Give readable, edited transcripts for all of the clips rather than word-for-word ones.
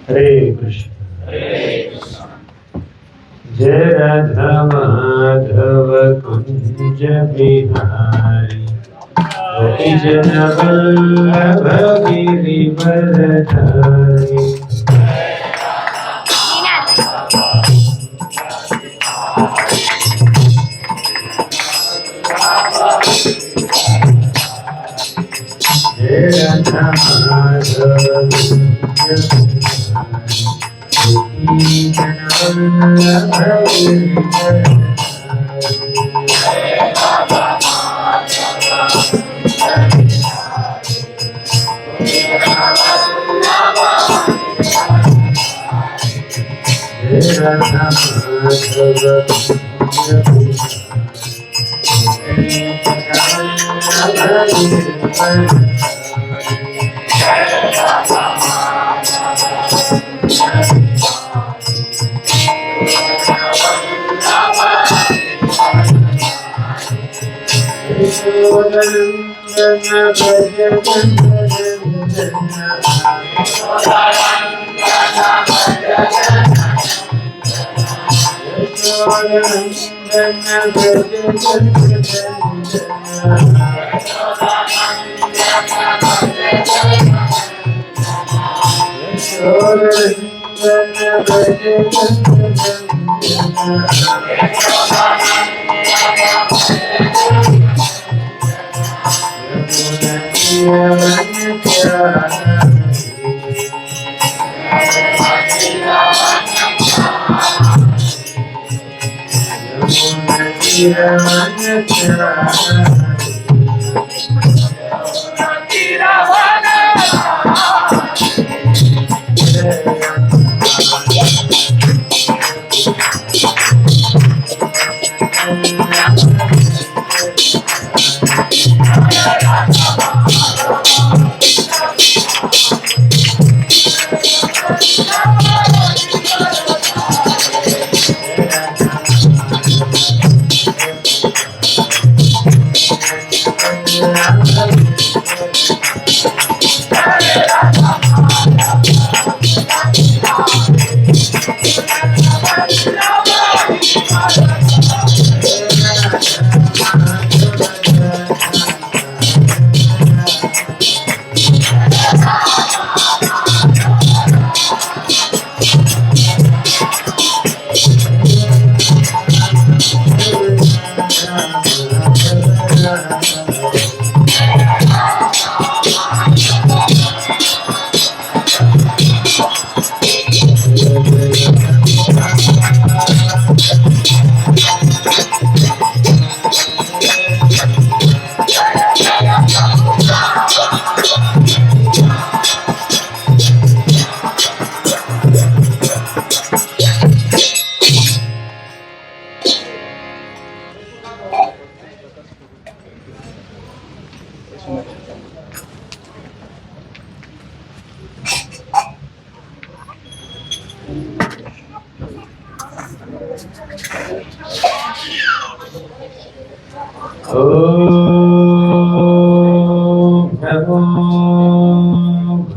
हरे कृष्ण। जय राधा माधव कुंज बिहारी, गोपी जन वल्लभ गिरिवरधारी। जय राधा माधव कुंज बिहारी, गोपी जन वल्लभ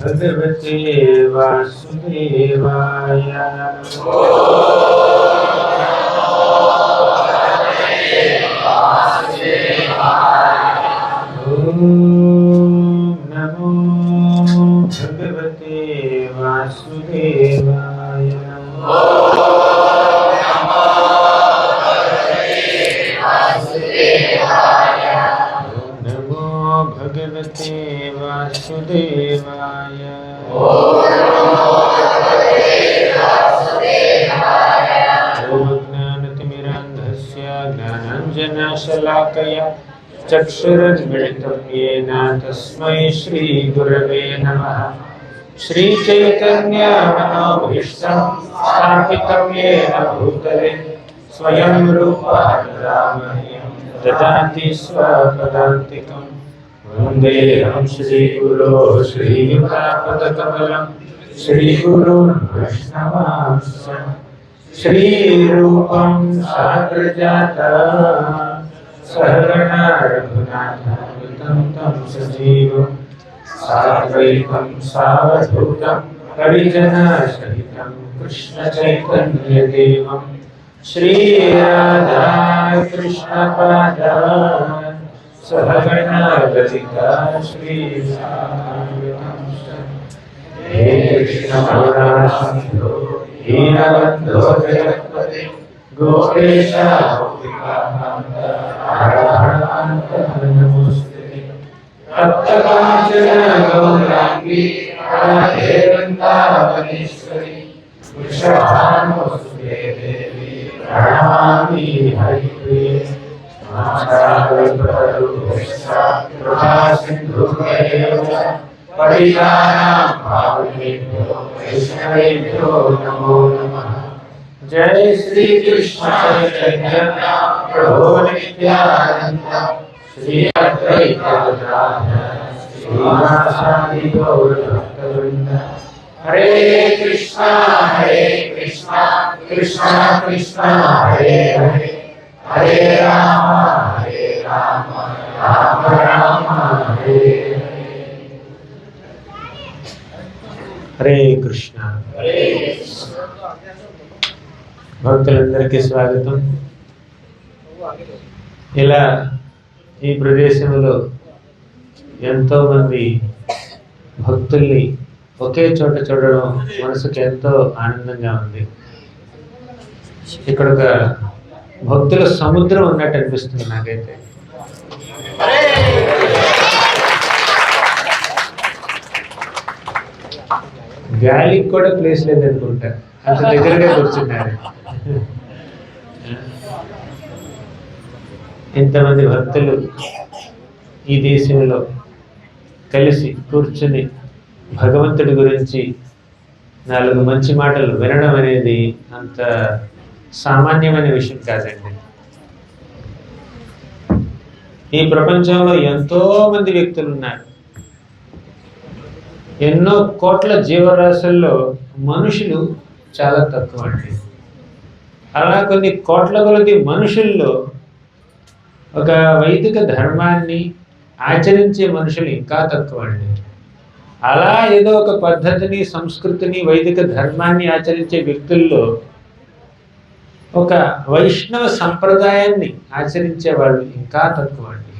भगवते वासुदेवाय। नमो भगवते वासुदेवाय। नमो भगवते वासुदेवाय। ज्ञानतिमिरान्धस्य ज्ञानाञ्जनशलाकया चक्षुरुन्मिलितं येन तस्मै श्रीगुरवे नमः। श्रीचैतन्यमनोभीष्टं स्थापितं येन भूतले स्वयं रूपः ददाति स्वपदान्तिकम्। वन्देऽहं श्रीगुरो श्रीयुतापदकमलं श्रीगुरुन् वैष्णवांश्च। श्रीरूपं साग्रजातं सहगणा रघुनाथान्वितं तं सजीवं साद्वैतं सावधूतं परिजना सहितं कृष्ण चैतन्य देवं श्री राधा कृष्ण पादान् सहगणा ललिता श्री हे कृष्ण करुणा सिंधु दीनबन्धो जगत्पते गोपेश नमोस्तुते तप्तकाञ्चन गौराङ्गी राधे वृन्दावनेश्वरी वृषभानुसुते देवी प्रणमामि हरिप्रिये कृपा सिन्धुभ्येव पतितानां पावनेभ्यो वैष्णवेभ्यो नमो नमः। जय श्री कृष्ण चैतन्य प्रभु नित्यानंद श्री अद्वैत गदाधर श्रीवासादि गौर भक्तवृंद। हरे कृष्णा कृष्णा कृष्णा हरे हरे हरे राम राम राम हरे हरे। हरे कृष्ण భక్తులందరికీ స్వాగతం. ఇలా ఈ ప్రదేశంలో ఎంతోమంది భక్తుల్ని ఒకే చోట చూడడం మనసుకు ఎంతో ఆనందంగా ఉంది. ఇక్కడ ఒక భక్తుల సముద్రం ఉన్నట్టు అనిపిస్తుంది నాకైతే. గాలికి కూడా ప్లేస్ లేదనుకుంటా, అంత దగ్గరగా కూర్చున్నారు. ఇంతమంది భక్తులు ఈ దేశంలో కలిసి కూర్చుని భగవంతుడి గురించి 4 మంచి మాటలు వినడం అనేది అంత సామాన్యమైన విషయం కాదండి. ఈ ప్రపంచంలో ఎంతో మంది వ్యక్తులు ఉన్నారు. ఎన్నో కోట్ల జీవరాశుల్లో మనుషులు చాలా తక్కువ అండి. అలా కొన్ని కోట్ల కొలది మనుషుల్లో ఒక వైదిక ధర్మాన్ని ఆచరించే మనుషులు ఇంకా తక్కువ అండి. అలా ఏదో ఒక పద్ధతిని, సంస్కృతిని, వైదిక ధర్మాన్ని ఆచరించే వ్యక్తుల్లో ఒక వైష్ణవ సంప్రదాయాన్ని ఆచరించే వాళ్ళు ఇంకా తక్కువ అండి.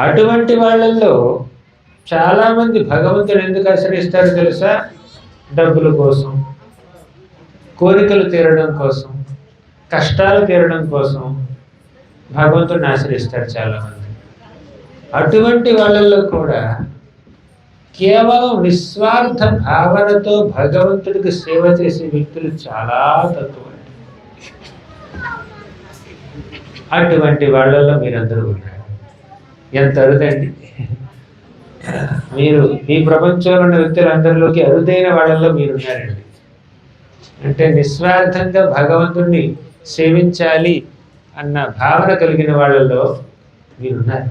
అటువంటి వాళ్ళల్లో చాలామంది భగవంతుడు ఎందుకు ఆశ్రయిస్తారో తెలుసా? డబ్బుల కోసం, కోరికలు తీరడం కోసం, కష్టాలు తీరడం కోసం భగవంతుడిని ఆశ్రయిస్తారు చాలామంది. అటువంటి వాళ్ళల్లో కూడా కేవలం నిస్వార్థ భావనతో భగవంతుడికి సేవ చేసే వ్యక్తులు చాలా తక్కువ. అటువంటి వాళ్ళల్లో మీరందరూ ఉన్నారు. ఎంత అరుదండి! మీరు ఈ ప్రపంచంలో ఉన్న వ్యక్తులందరిలోకి అరుదైన వాళ్ళల్లో మీరున్నారండి. అంటే నిస్వార్థంగా భగవంతుడిని సేవించాలి అన్న భావన కలిగిన వాళ్ళలో మీరున్నారు.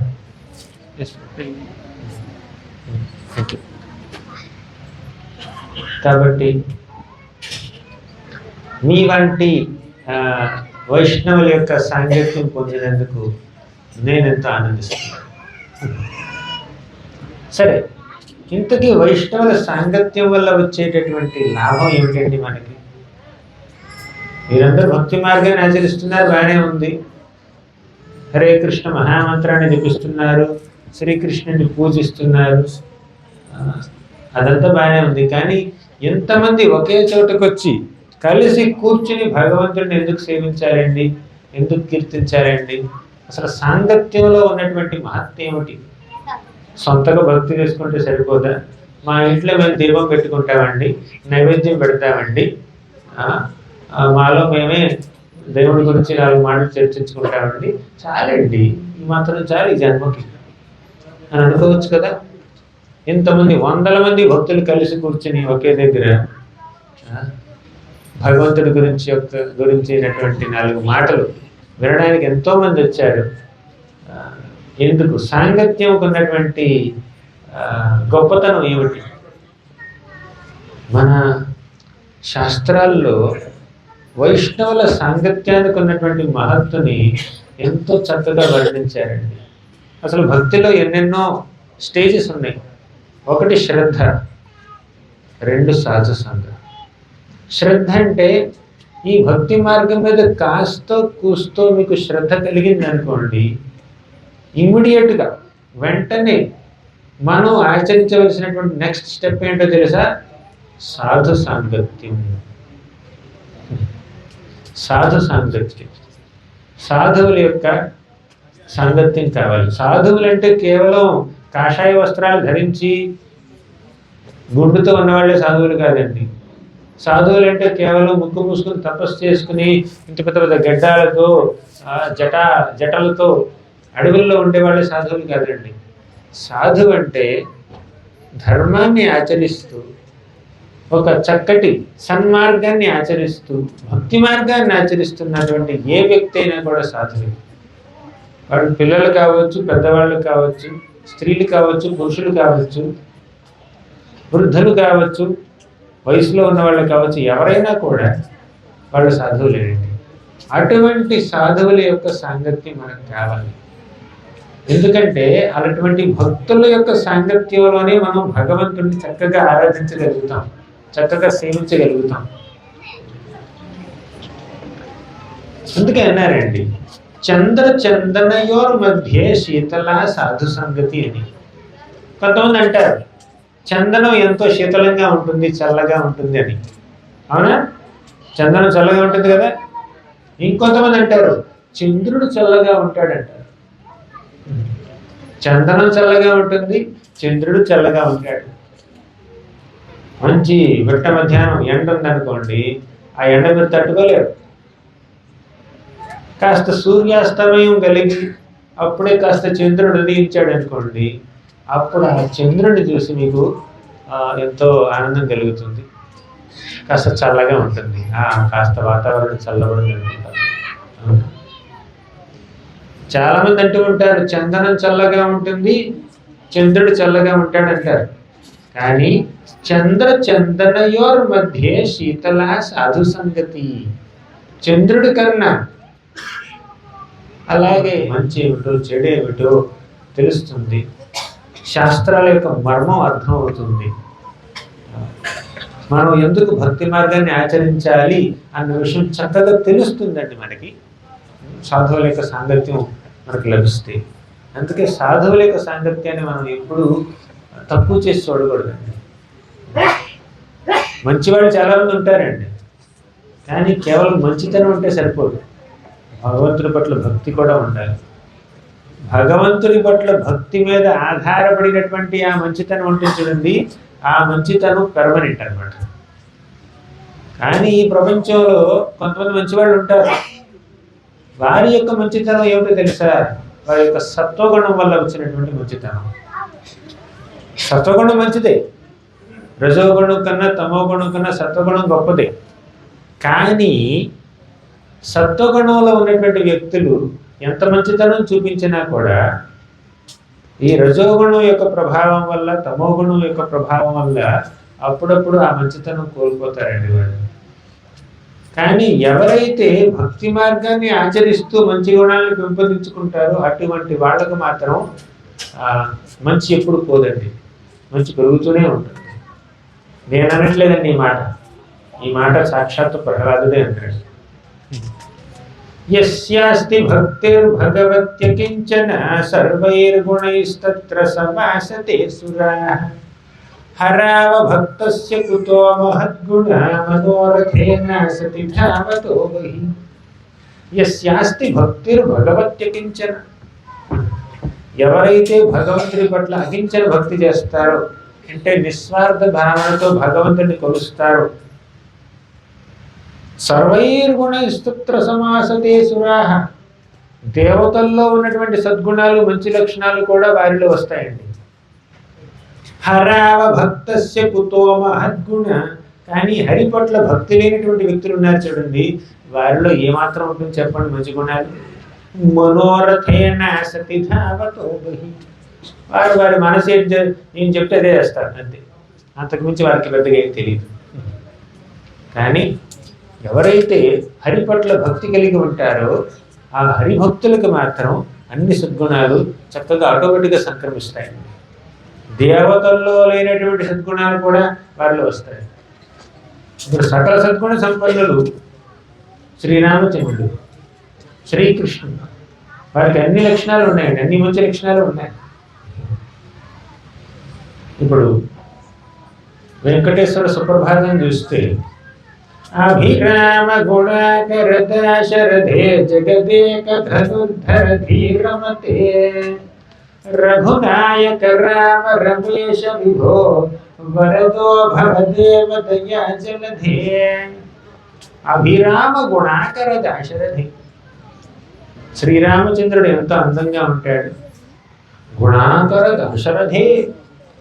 కాబట్టి మీ వంటి వైష్ణవుల యొక్క సాంగత్యం పొందినందుకు నేను ఎంతో ఆనందిస్తున్నాను. సరే, ఇంతకీ వైష్ణవుల సాంగత్యం వల్ల వచ్చేటటువంటి లాభం ఏమిటండి మనకి? మీరందరూ భక్తి మార్గాన్ని ఆచరిస్తున్నారు, బాగానే ఉంది. హరే కృష్ణ మహామంత్రాన్ని జపిస్తున్నారు, శ్రీకృష్ణుని పూజిస్తున్నారు, అదంతా బాగానే ఉంది. కానీ ఎంతమంది ఒకే చోటకు వచ్చి కలిసి కూర్చుని భగవంతుడిని ఎందుకు సేవించాలండి, ఎందుకు కీర్తించాలండి? అసలు సాంగత్యంలో ఉన్నటువంటి మహత్యం ఏమిటి? సొంతగా భక్తి చేసుకుంటే సరిపోదా? మా ఇంట్లో మేము దీపం పెట్టుకుంటామండి, నైవేద్యం పెడతామండి, మాలో మేమే దేవుడి గురించి 4 మాటలు చర్చించుకుంటామండి, చాలండి, ఈ మాత్రం చాలు ఈ జన్మకి అని అనుకోవచ్చు కదా. ఇంతమంది 100ల మంది భక్తులు కలిసి కూర్చుని ఒకే దగ్గర భగవంతుడి గురించినటువంటి 4 మాటలు వినడానికి ఎంతోమంది వచ్చారు. ఎందుకు? సాంగత్యంకు ఉన్నటువంటి గొప్పతనం ఏమిటి? మన శాస్త్రాల్లో వైష్ణవుల సాంగత్యానికి ఉన్నటువంటి మహత్తుని ఎంతో చక్కగా వర్ణించారండి. అసలు భక్తిలో ఎన్నెన్నో స్టేజెస్ ఉన్నాయి. ఒకటి శ్రద్ధ, రెండు సహజ సంగతి. శ్రద్ధ అంటే ఈ భక్తి మార్గం మీద కాస్తో కూస్తో మీకు శ్రద్ధ కలిగింది అనుకోండి, ఇమ్మీడియట్గా వెంటనే మనం ఆచరించవలసినటువంటి నెక్స్ట్ స్టెప్ ఏంటో తెలుసా? సాధు సాంగత్యం. సాధు సాంగత్యం, సాధువుల యొక్క సాంగత్యం కావాలి. సాధువులు అంటే కేవలం కాషాయ వస్త్రాలు ధరించి గుండుతో ఉన్నవాళ్ళే సాధువులు కాదండి. సాధువులు అంటే కేవలం ముక్కు మూసుకుని తపస్సు చేసుకుని ఇంటి పెద్ద పెద్ద గడ్డాలతో జటలతో అడవుల్లో ఉండేవాళ్ళే సాధువులు కాదండి. సాధువు అంటే ధర్మాన్ని ఆచరిస్తూ ఒక చక్కటి సన్మార్గాన్ని ఆచరిస్తూ భక్తి మార్గాన్ని ఆచరిస్తున్నటువంటి ఏ వ్యక్తి అయినా కూడా సాధువు. వాళ్ళు పిల్లలు కావచ్చు, పెద్దవాళ్ళు కావచ్చు, స్త్రీలు కావచ్చు, పురుషులు కావచ్చు, వృద్ధులు కావచ్చు, వయసులో ఉన్న వాళ్ళు కావచ్చు, ఎవరైనా కూడా వాళ్ళు సాధువులేనండి. అటువంటి సాధువుల యొక్క సాంగత్యం మనకు కావాలి. ఎందుకంటే అటువంటి భక్తుల యొక్క సాంగత్యంలోనే మనం భగవంతుడిని చక్కగా ఆరాధించగలుగుతాం, చక్కగా సేవించగలుగుతాం. అందుకే అన్నారండి, చందనయోర్ మధ్య శీతల సాధు సంగతి అని. కొంతమంది అంటారు చందనం ఎంతో శీతలంగా ఉంటుంది, చల్లగా ఉంటుంది అని. అవునా? చందనం చల్లగా ఉంటుంది కదా. ఇంకొంతమంది అంటారు చంద్రుడు చల్లగా ఉంటాడంటారు. చందనం చల్లగా ఉంటుంది, చంద్రుడు చల్లగా ఉంటాడు. మంచి మిట్ట మధ్యాహ్నం ఎండ ఉందనుకోండి, ఆ ఎండ మీరు తట్టుకోలేరు. కాస్త సూర్యాస్తమయం కలిగి అప్పుడే కాస్త చంద్రుడు ఉదయించాడు అనుకోండి, అప్పుడు ఆ చంద్రుడిని చూసి మీకు ఎంతో ఆనందం కలుగుతుంది, కాస్త చల్లగా ఉంటుంది, కాస్త వాతావరణం చల్లబడి అనుకుంటారు. చాలామంది అంటూ ఉంటారు చందనం చల్లగా ఉంటుంది, చంద్రుడు చల్లగా ఉంటాడు అంటారు. కానీ చందనయోర్ మధ్య శీతల సాధు సంగతి. చంద్రుడి కన్నా అలాగే మంచి ఏమిటో చెడు ఏమిటో తెలుస్తుంది, శాస్త్రాల యొక్క మర్మం అర్థం అవుతుంది, మనం ఎందుకు భక్తి మార్గాన్ని ఆచరించాలి అన్న విషయం చక్కగా తెలుస్తుందండి మనకి. సాధువుల యొక్క సాంగత్యం మనకు లభిస్తే. అందుకే సాధువుల యొక్క సాంగత్యాన్ని మనం ఎప్పుడు తక్కువ చేసి చూడకూడదండి. మంచివాళ్ళు చాలామంది ఉంటారండి, కానీ కేవలం మంచితనం ఉంటే సరిపోదు, భగవంతుడి పట్ల భక్తి కూడా ఉండాలి. భగవంతుడి పట్ల భక్తి మీద ఆధారపడినటువంటి ఆ మంచితనం ఉంటే చూడండి, ఆ మంచితనం పెర్మనెంట్ అన్నమాట. కానీ ఈ ప్రపంచంలో కొంతమంది మంచివాళ్ళు ఉంటారు, వారి యొక్క మంచితనం ఏమిటో తెలుసా? వారి యొక్క సత్వగుణం వల్ల వచ్చినటువంటి మంచితనం. సత్వగుణం మంచిదే, రజోగుణం కన్నా తమోగుణం కన్నా సత్వగుణం గొప్పదే. కానీ సత్వగుణంలో ఉన్నటువంటి వ్యక్తులు ఎంత మంచితనం చూపించినా కూడా ఈ రజోగుణం యొక్క ప్రభావం వల్ల, తమోగుణం యొక్క ప్రభావం వల్ల అప్పుడప్పుడు ఆ మంచితనం కోల్పోతారండి వాళ్ళు. కానీ ఎవరైతే భక్తి మార్గాన్ని ఆచరిస్తూ మంచి గుణాలను పెంపొందించుకుంటారో అటువంటి వాళ్ళకు మాత్రం మంచి ఎప్పుడు పోదండి, మంచి పెరుగుతూనే ఉంటుంది. నేను అనట్లేదండి ఈ మాట సాక్షాత్తు ప్రహ్లాదుడే అంటాడు. యస్యాస్తి భక్తిర్భగవత్యకించన సర్వైర్గుణైస్తత్ర సమాసతే సురాః హరావ భక్తస్య కుతో మహద్గుణ మనోరథేన సతి ధావతో బహి. యస్యాస్తి భక్తిర్భగవత్యకించన, ఎవరైతే భగవంతుడి పట్ల అకించన భక్తి చేస్తారో, అంటే నిస్వార్థ భావనతో భగవంతుడిని కొలుస్తారో, సర్వైర్గుణైస్తత్ర సమాసతే సురాః, దేవతల్లో ఉన్నటువంటి సద్గుణాలు మంచి లక్షణాలు కూడా వారిలో వస్తాయండి. హరావ భక్తస్య కుతో మహద్గుణ, కానీ హరి పట్ల భక్తి లేనటువంటి వ్యక్తులు ఉన్నారు చూడండి, వారిలో ఏమాత్రం ఉంటుంది చెప్పండి మంచి గుణాలు? మనోరథేన సతి ధావతో బహి, వారి మనసు ఏం చెప్తే అదే చేస్తారు అంతే, అంతకుమించి వారికి పెద్దగా ఏం తెలియదు. కానీ ఎవరైతే హరి పట్ల భక్తి కలిగి ఉంటారో ఆ హరిభక్తులకు మాత్రం అన్ని సద్గుణాలు చక్కగా ఆటోమేటిక్గా సంక్రమిస్తాయండి. దేవతల్లో లేనటువంటి సద్గుణాలు కూడా వారిలో వస్తాయి. ఇప్పుడు సకల సద్గుణ సంపన్నులు శ్రీరామచంద్రుడు, శ్రీకృష్ణుడు, వారికి అన్ని లక్షణాలు ఉన్నాయండి, అన్ని మంచి లక్షణాలు ఉన్నాయి. ఇప్పుడు వెంకటేశ్వర సుప్రభాతం చూస్తే అభిరామ గుణాకర దాశరథే జగదేక ధనుర్ధర ధీరమతే రఘునాయక రామ రమేశ విభో వరదో భవదేవ దయా జలధే. అభిరామ గుణాకర దాశరథి, శ్రీరామచంద్రుడు ఎంత అందంగా ఉంటాడు. గుణాకర దశరథే,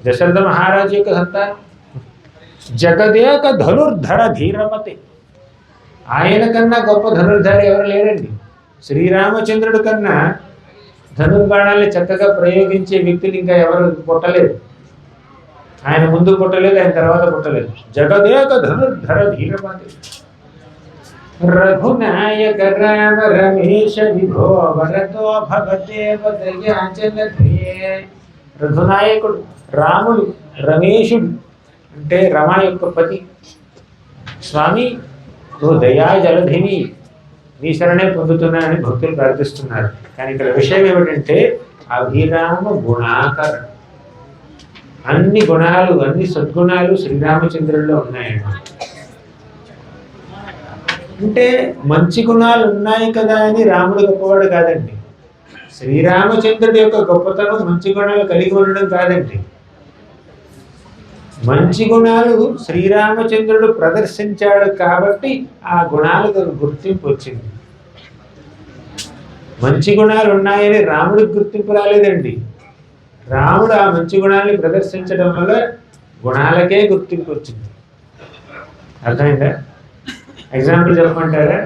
దశరథ మహారాజు యొక్క సంతానం. జగదేక ధనుర్ధర ధీరమతి, ఆయన కన్నా గొప్ప ధనుర్ధర ఎవరు లేరండి. శ్రీరామచంద్రుడి కన్నా ధనుర్బాణాన్ని చక్కగా ప్రయోగించే వ్యక్తులు ఇంకా ఎవరు పుట్టలేదు. ఆయన ముందు పుట్టలేదు, ఆయన తర్వాత పుట్టలేదు. జగదేక ధనుర్ధర ధీరమతి రఘునాయక రామ రమేశ విభో వరదో భవదేవ దయా జలధే. రఘునాయకుడు రాముడు, రమేశుడు అంటే రమ యొక్క పతి. స్వామి నువ్వు దయా జలధివి, నీ శరణే పొందుతున్నానని భక్తులు ప్రార్థిస్తున్నారు. కానీ ఇక్కడ విషయం ఏమిటంటే అభిరామ గుణాకర, అన్ని గుణాలు, అన్ని సద్గుణాలు శ్రీరామచంద్రుల్లో ఉన్నాయండి. అంటే మంచి గుణాలు ఉన్నాయి కదా అని రాముడు గొప్పవాడు కాదండి. శ్రీరామచంద్రుడి యొక్క గొప్పతనం మంచి గుణాలు కలిగి ఉండడం కాదండి. మంచి గుణాలు శ్రీరామచంద్రుడు ప్రదర్శించాడు కాబట్టి ఆ గుణాలకు గుర్తింపు వచ్చింది. మంచి గుణాలు ఉన్నాయని రాముడికి గుర్తింపు రాలేదండి. రాముడు ఆ మంచి గుణాలని ప్రదర్శించడం వల్ల గుణాలకే గుర్తింపు వచ్చింది. అర్థమైందా? ఎగ్జాంపుల్ చెప్పమంటారా?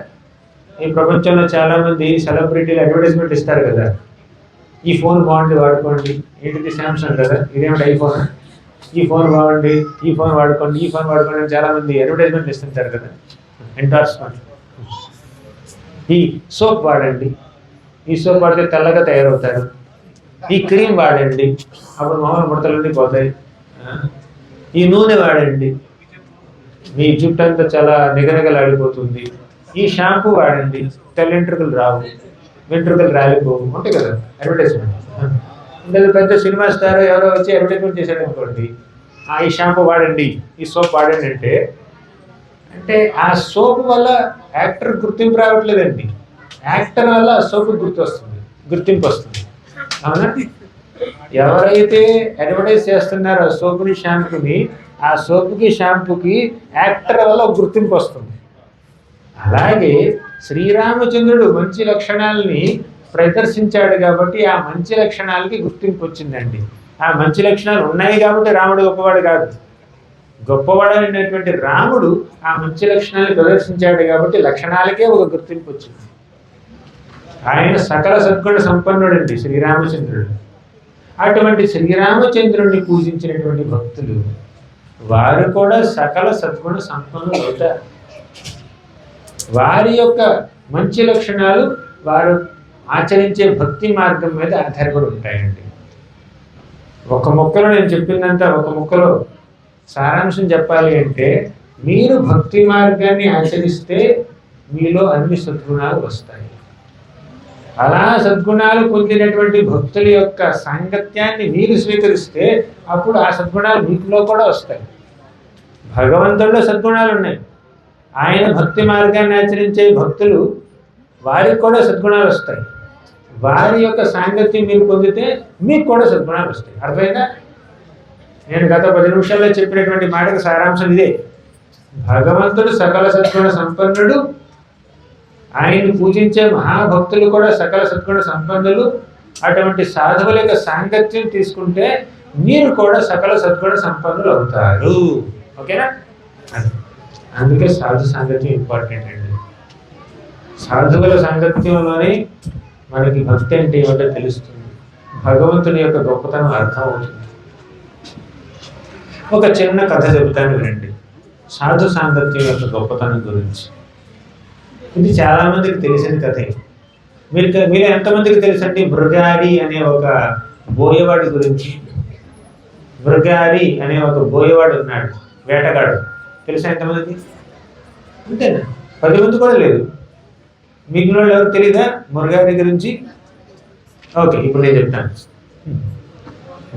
ఈ ప్రపంచంలో చాలామంది సెలబ్రిటీలు అడ్వర్టైజ్మెంట్ ఇస్తారు కదా, ఈ ఫోన్ బాగుండి వాడుకోండి. ఏంటిది? శాంసంగ్ కదా, ఇదేమిటి ఐఫోన్. ఈ ఫోన్ బాగుండి, ఈ ఫోన్ వాడుకోండి, ఈ ఫోన్ వాడుకోండి అని చాలామంది అడ్వర్టైజ్మెంట్ ఇస్తుంటారు కదా, ఎండార్స్మెంట్. ఈ సోప్ వాడండి, ఈ సోప్ వాడితే తెల్లగా తయారవుతారు. ఈ క్రీమ్ వాడండి, అప్పుడు మామూలు ముడతలన్నీ పోతాయి. ఈ నూనె వాడండి, మీ జుట్టు అంతా చాలా నిగనగలాడిపోతుంది. ఈ షాంపూ వాడండి, తెల్ల వెంట్రుకలు రావు, వెంట్రుకలు రాలిపోవు. ఉంటాయి కదా అడ్వర్టైజ్మెంట్. లేదా పెద్ద సినిమా స్టార్ ఎవరో వచ్చి అడ్వర్టైజ్మెంట్ చేశాడు అనుకోండి, ఈ షాంపూ వాడండి, ఈ సోప్ వాడండి అంటే ఆ సోప్ వల్ల యాక్టర్ గుర్తింపు రావట్లేదండి. యాక్టర్ వల్ల ఆ సోపు గుర్తింపు వస్తుంది. అవునా? ఎవరైతే అడ్వర్టైజ్ చేస్తున్నారో ఆ సోపుని, షాంపూని, ఆ సోపుకి, షాంపూకి యాక్టర్ వల్ల గుర్తింపు వస్తుంది. అలాగే శ్రీరామచంద్రుడు మంచి లక్షణాలని ప్రదర్శించాడు కాబట్టి ఆ మంచి లక్షణాలకి గుర్తింపు వచ్చిందండి. ఆ మంచి లక్షణాలు ఉన్నాయి కాబట్టి రాముడు గొప్పవాడు కాదు. గొప్పవాడైనటువంటి రాముడు ఆ మంచి లక్షణాలను ప్రదర్శించాడు కాబట్టి లక్షణాలకే ఒక గుర్తింపు వచ్చింది. ఆయన సకల సద్గుణ సంపన్నుడండి శ్రీరామచంద్రుడు. అటువంటి శ్రీరామచంద్రుడిని పూజించినటువంటి భక్తులు వారు కూడా సకల సద్గుణ సంపన్నులు అవుతారు. వారి యొక్క మంచి లక్షణాలు వారు ఆచరించే భక్తి మార్గం మీద ఆధారపడి ఉంటాయండి. ఒక ముక్కలో నేను చెప్పిందంతా ఒక ముక్కలో సారాంశం చెప్పాలి అంటే, మీరు భక్తి మార్గాన్ని ఆచరిస్తే మీలో అన్ని సద్గుణాలు వస్తాయి. అలా సద్గుణాలు పొందినటువంటి భక్తుల యొక్క సాంగత్యాన్ని మీరు స్వీకరిస్తే అప్పుడు ఆ సద్గుణాలు మీకులో కూడా వస్తాయి. భగవంతుడిలో సద్గుణాలు ఉన్నాయి. ఆయన భక్తి మార్గాన్ని ఆచరించే భక్తులు వారికి కూడా సద్గుణాలు వస్తాయి. వారి యొక్క సాంగత్యం మీరు పొందితే మీకు కూడా సద్గుణాలు వస్తాయి. అర్థమైందా? నేను గత 10 నిమిషాల్లో చెప్పినటువంటి మాటకు సారాంశం ఇదే. భగవంతుడు సకల సద్గుణ సంపన్నుడు. ఆయన్ని పూజించే మహాభక్తులు కూడా సకల సద్గుణ సంపన్నులు. అటువంటి సాధువుల యొక్క సాంగత్యం తీసుకుంటే మీరు కూడా సకల సద్గుణ సంపన్నులు అవుతారు. ఓకేనా? అందుకే సాధు సాంగత్యం ఇంపార్టెంట్ అండి. సాధువుల సాంగత్యంలోనే మనకి భక్తి అంటే ఏమిటో తెలుస్తుంది, భగవంతుని యొక్క గొప్పతనం అర్థం అవుతుంది. ఒక చిన్న కథ చెబుతాను వినండి, సాధు సాంగత్యం యొక్క గొప్పతనం గురించి. ఇది చాలామందికి తెలిసిన కథే. మీరు ఎంతమందికి తెలుసండి మృగాడి అనే ఒక బోయవాడి గురించి? మృగారి అనే ఒక బోయవాడు ఉన్నాడు, వేటగాడు. తెలుసా ఎంతమందికి? అంతేనా? 10 మంది కూడా లేదు. మిగిలిన వాళ్ళు ఎవరు తెలీదా మృగారి గురించి? ఓకే, ఇప్పుడు నేను చెప్తాను.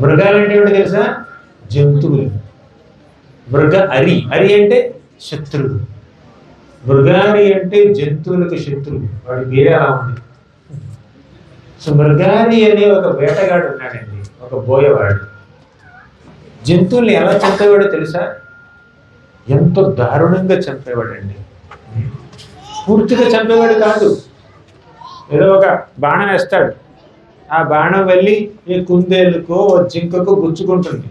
మృగాలు అంటే ఏమిటో తెలుసా? జంతువులు. మృగ అరి, అరి అంటే శత్రువు. మృగారి అంటే జంతువులకు శత్రువు. వాడి పేరే అలా ఉంది. సో మృగారి అనే ఒక వేటగాడు ఉన్నాడండి, ఒక బోయవాడు. జంతువుల్ని ఎలా చంపేవాడో తెలుసా? ఎంతో దారుణంగా చంపేవాడండి. పూర్తిగా చంపేవాడు కాదు, ఏదో ఒక బాణం వేస్తాడు, ఆ బాణం వెళ్ళి ఈ కుందేలుకో జింకకు గుచ్చుకుంటుంది.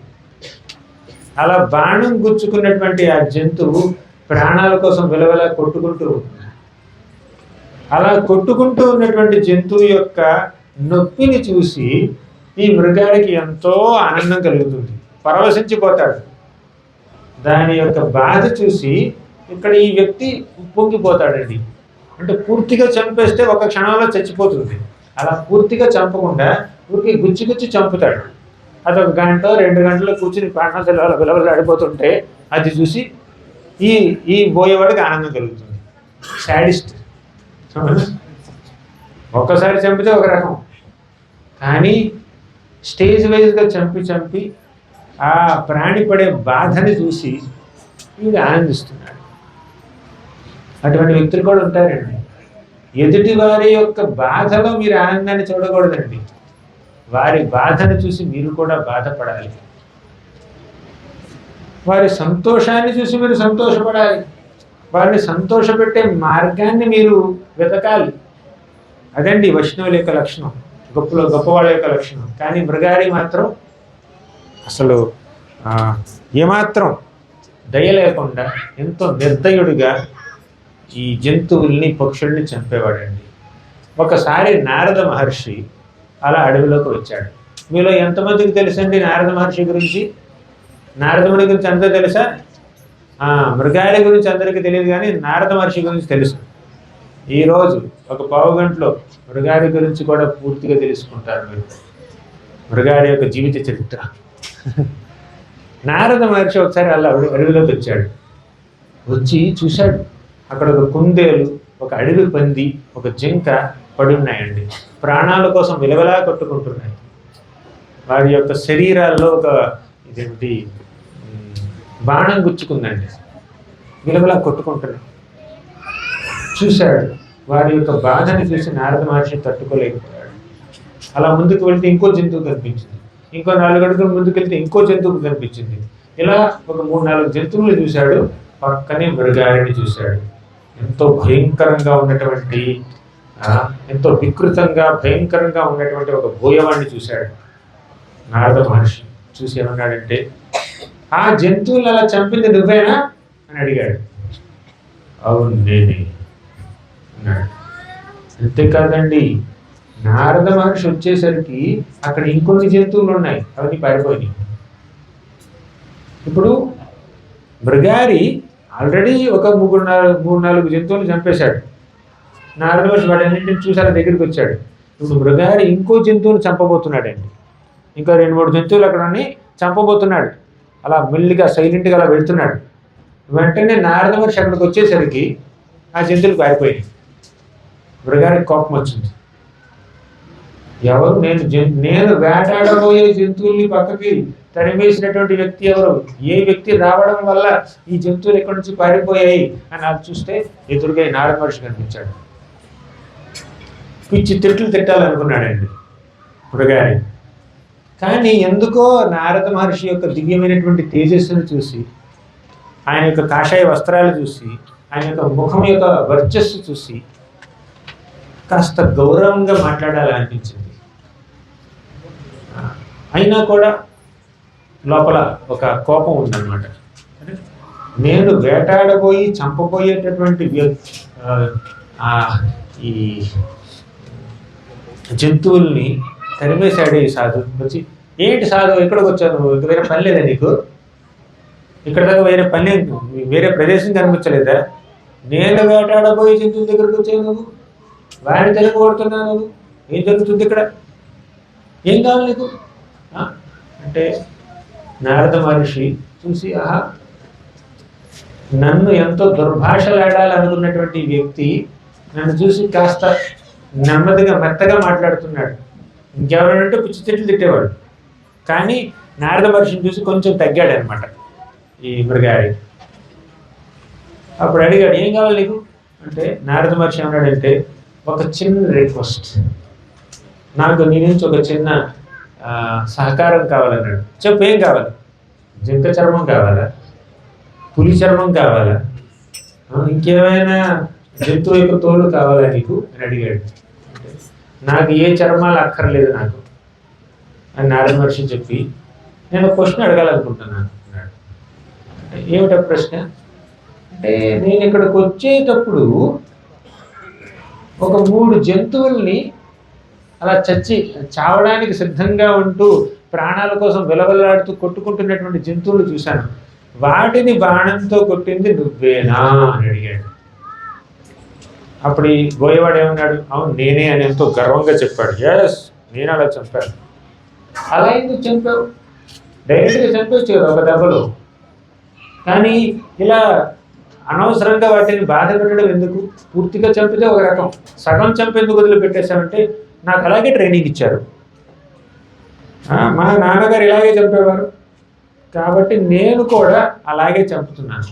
అలా బాణం గుచ్చుకున్నటువంటి ఆ జంతువు ప్రాణాల కోసం విలవిలా కొట్టుకుంటూ ఉంటుంది. అలా కొట్టుకుంటూ ఉన్నటువంటి జంతువు యొక్క నొప్పిని చూసి ఈ మృగానికి ఎంతో ఆనందం కలుగుతుంది, పరవశించిపోతాడు. దాని యొక్క బాధ చూసి ఇక్కడ ఈ వ్యక్తి ఉప్పొంగిపోతాడండి. అంటే పూర్తిగా చంపేస్తే ఒక క్షణంలో చచ్చిపోతుంది, అలా పూర్తిగా చంపకుండా ఊరికి గుచ్చి గుచ్చి చంపుతాడు. అది 1 గంట 2 గంటలు కూర్చుని ప్రాణాలు విలవలాడిపోతుంటే అది చూసి ఈ బోయేవాడికి ఆనందం కలుగుతుంది. శాడిస్ట్. ఒక్కసారి చంపితే ఒక రకం, కానీ స్టేజ్ వైజ్గా చంపి ఆ ప్రాణి పడే బాధని చూసి వీడు ఆనందిస్తున్నాడు. అటువంటి వ్యక్తులు కూడా ఉంటారండి. ఎదుటి వారి యొక్క బాధలో మీరు ఆనందాన్ని చూడకూడదండి, వారి బాధను చూసి మీరు కూడా బాధపడాలి. వారి సంతోషాన్ని చూసి మీరు సంతోషపడాలి. వారిని సంతోషపెట్టే మార్గాన్ని మీరు వెతకాలి. అదండి వైష్ణవుల యొక్క లక్షణం, గొప్పవాళ్ళ యొక్క లక్షణం. కానీ మృగారి మాత్రం అసలు ఏమాత్రం దయ లేకుండా ఎంతో నిర్దయుడిగా ఈ జంతువుల్ని పక్షుల్ని చంపేవాడండి. ఒకసారి నారద మహర్షి అలా అడవిలోకి వచ్చాడు. మీలో ఎంతమందికి తెలుసండి నారద మహర్షి గురించి? నారదముని గురించి అందరూ తెలుసా? మృగారి గురించి అందరికీ తెలియదు, కానీ నారద మహర్షి గురించి తెలుసు. ఈరోజు ఒక పావు గంటలో మృగారి గురించి కూడా పూర్తిగా తెలుసుకుంటారు మీరు, మృగారి యొక్క జీవిత చరిత్ర. నారద మహర్షి ఒకసారి అలా అడవిలోకి వచ్చాడు. వచ్చి చూశాడు, అక్కడ ఒక కుందేలు, ఒక అడవి పంది, ఒక జింక పడి ఉన్నాయండి. ప్రాణాల కోసం విలవలా కొట్టుకుంటున్నాయి. వారి యొక్క శరీరాల్లో ఒక ఇదేంటి బాణం గుచ్చుకుందండి, విలవలా కొట్టుకుంటున్నాయి. చూశాడు, వారి యొక్క బాధని చూసి నారద మహర్షి తట్టుకోలేకపోయాడు. అలా ముందుకు వెళ్తే ఇంకో జంతువు కనిపించింది, ఇంకో 4 అడుగులు ముందుకు వెళ్తే ఇంకో జంతువు కనిపించింది. ఇలా ఒక 3-4 జంతువులు చూశాడు. పక్కనే మృగారిని చూశాడు. ఎంతో భయంకరంగా ఉన్నటువంటి, ఎంతో వికృతంగా భయంకరంగా ఉన్నటువంటి ఒక బోయవాడిని చూశాడు. నారద మహర్షి చూసి ఏమన్నాడంటే, ఆ జంతువులు అలా చంపింది నువ్వేనా అని అడిగాడు. అవును నేనే అన్నాడు. అంతేకాదండి, నారద మహర్షి వచ్చేసరికి అక్కడ ఇంకొన్ని జంతువులు ఉన్నాయి, అవన్నీ పారిపోయినాయి. ఇప్పుడు మృగారి ఆల్రెడీ ఒక 3-4 జంతువులు చంపేశాడు. నారద మహర్షి వాడన్నింటిని చూసి అలా దగ్గరికి వచ్చాడు. ఇప్పుడు మృగారి ఇంకో జంతువుని చంపబోతున్నాడండి. ఇంకా 2-3 జంతువులు అక్కడ చంపబోతున్నాడు. అలా మెల్లిగా సైలెంట్గా అలా వెళ్తున్నాడు. వెంటనే నారద మహర్షి అక్కడికి వచ్చేసరికి ఆ జంతువులు పారిపోయాయి. మృగారికి కోపం వచ్చింది. ఎవరు? నేను వేటాడబోయే జంతువుల్ని పక్కకి తరిమేసినటువంటి వ్యక్తి ఎవరు? ఏ వ్యక్తి రావడం వల్ల ఈ జంతువులు ఎక్కడి నుంచి పారిపోయాయి అని అది చూస్తే ఎదురుగా నారద మహర్షి కనిపించాడు. పిచ్చి తిట్టాలనుకున్నాడండి మృగారి. కానీ ఎందుకో నారద మహర్షి యొక్క దివ్యమైనటువంటి తేజస్సును చూసి, ఆయన యొక్క కాషాయ వస్త్రాలు చూసి, ఆయన యొక్క ముఖం యొక్క వర్చస్సు చూసి కాస్త గౌరవంగా మాట్లాడాలనిపించింది. అయినా కూడా లోపల ఒక కోపం ఉందన్నమాట. నేను వేటాడబోయి చంపబోయేటటువంటి ఈ జంతువుల్ని తరిమేశాడు ఈ సాధు. వచ్చి, ఏంటి సాధు ఇక్కడికి వచ్చావు, నువ్వు ఇంక వేరే పని లేదా నీకు? ఇక్కడ దాకా వేరే ప్రదేశం కనిపించలేదా? నేను వేటాడబోయే జంతువుల దగ్గరికి వచ్చావు, నువ్వు వారిని తెలుగుబడుతున్నావు, నువ్వు ఏం జరుగుతుంది ఇక్కడ, ఏం కావాలి నీకు అంటే నారద మహర్షి చూసి, ఆహా, నన్ను ఎంతో దుర్భాషలాడాలనుకున్నటువంటి వ్యక్తి నన్ను చూసి కాస్త నెమ్మదిగా మెత్తగా మాట్లాడుతున్నాడు. ఇంకెవరంటే పిచ్చి తిట్లు తిట్టేవాడు, కానీ నారద మహర్షిని చూసి కొంచెం తగ్గాడు అనమాట ఈ మృగారి. అప్పుడు అడిగాడు, ఏం కావాలి నీకు అంటే, నారద మహర్షి ఏమన్నాడంటే, ఒక చిన్న రిక్వెస్ట్, నాకు నీ నుంచి ఒక చిన్న సహకారం కావాలన్నాడు. చెప్పు, ఏం కావాలి? జింక చర్మం కావాలా, పులి చర్మం కావాలా, ఇంకేమైనా జంతువు యొక్క తోలు కావాలా నీకు అని అడిగాడు. నాకు ఏ చర్మాలు అక్కర్లేదు నాకు అని నారద మహర్షి చెప్పి, నేను ఒక క్వశ్చన్ అడగాలనుకుంటున్నాను అన్నాడు. ఏమిటా ప్రశ్న అంటే, నేను ఇక్కడికి వచ్చేటప్పుడు ఒక 3 జంతువుల్ని అలా చావడానికి సిద్ధంగా ఉంటూ ప్రాణాల కోసం విలవలాడుతూ కొట్టుకుంటున్నటువంటి జంతువులు చూశాను. వాటిని బాణంతో కొట్టింది నువ్వేనా అని అడిగాడు. అప్పుడు ఈ గోయవాడు ఏమన్నాడు, అవును నేనే అని ఎంతో గర్వంగా చెప్పాడు. ఎస్, నేను అలా చంపాను. అలా ఎందుకు చంపావు? డైరెక్ట్గా చంపవచ్చు కదా ఒక దెబ్బలో. కానీ ఇలా అనవసరంగా వాటిని బాధ పెట్టడం ఎందుకు? పూర్తిగా చంపితే ఒక రకం, సగం చంపేందుకు వదిలిపెట్టేశామంటే, నాకు అలాగే ట్రైనింగ్ ఇచ్చారు. మా నాన్నగారు ఇలాగే చంపేవారు, కాబట్టి నేను కూడా అలాగే చంపుతున్నాను.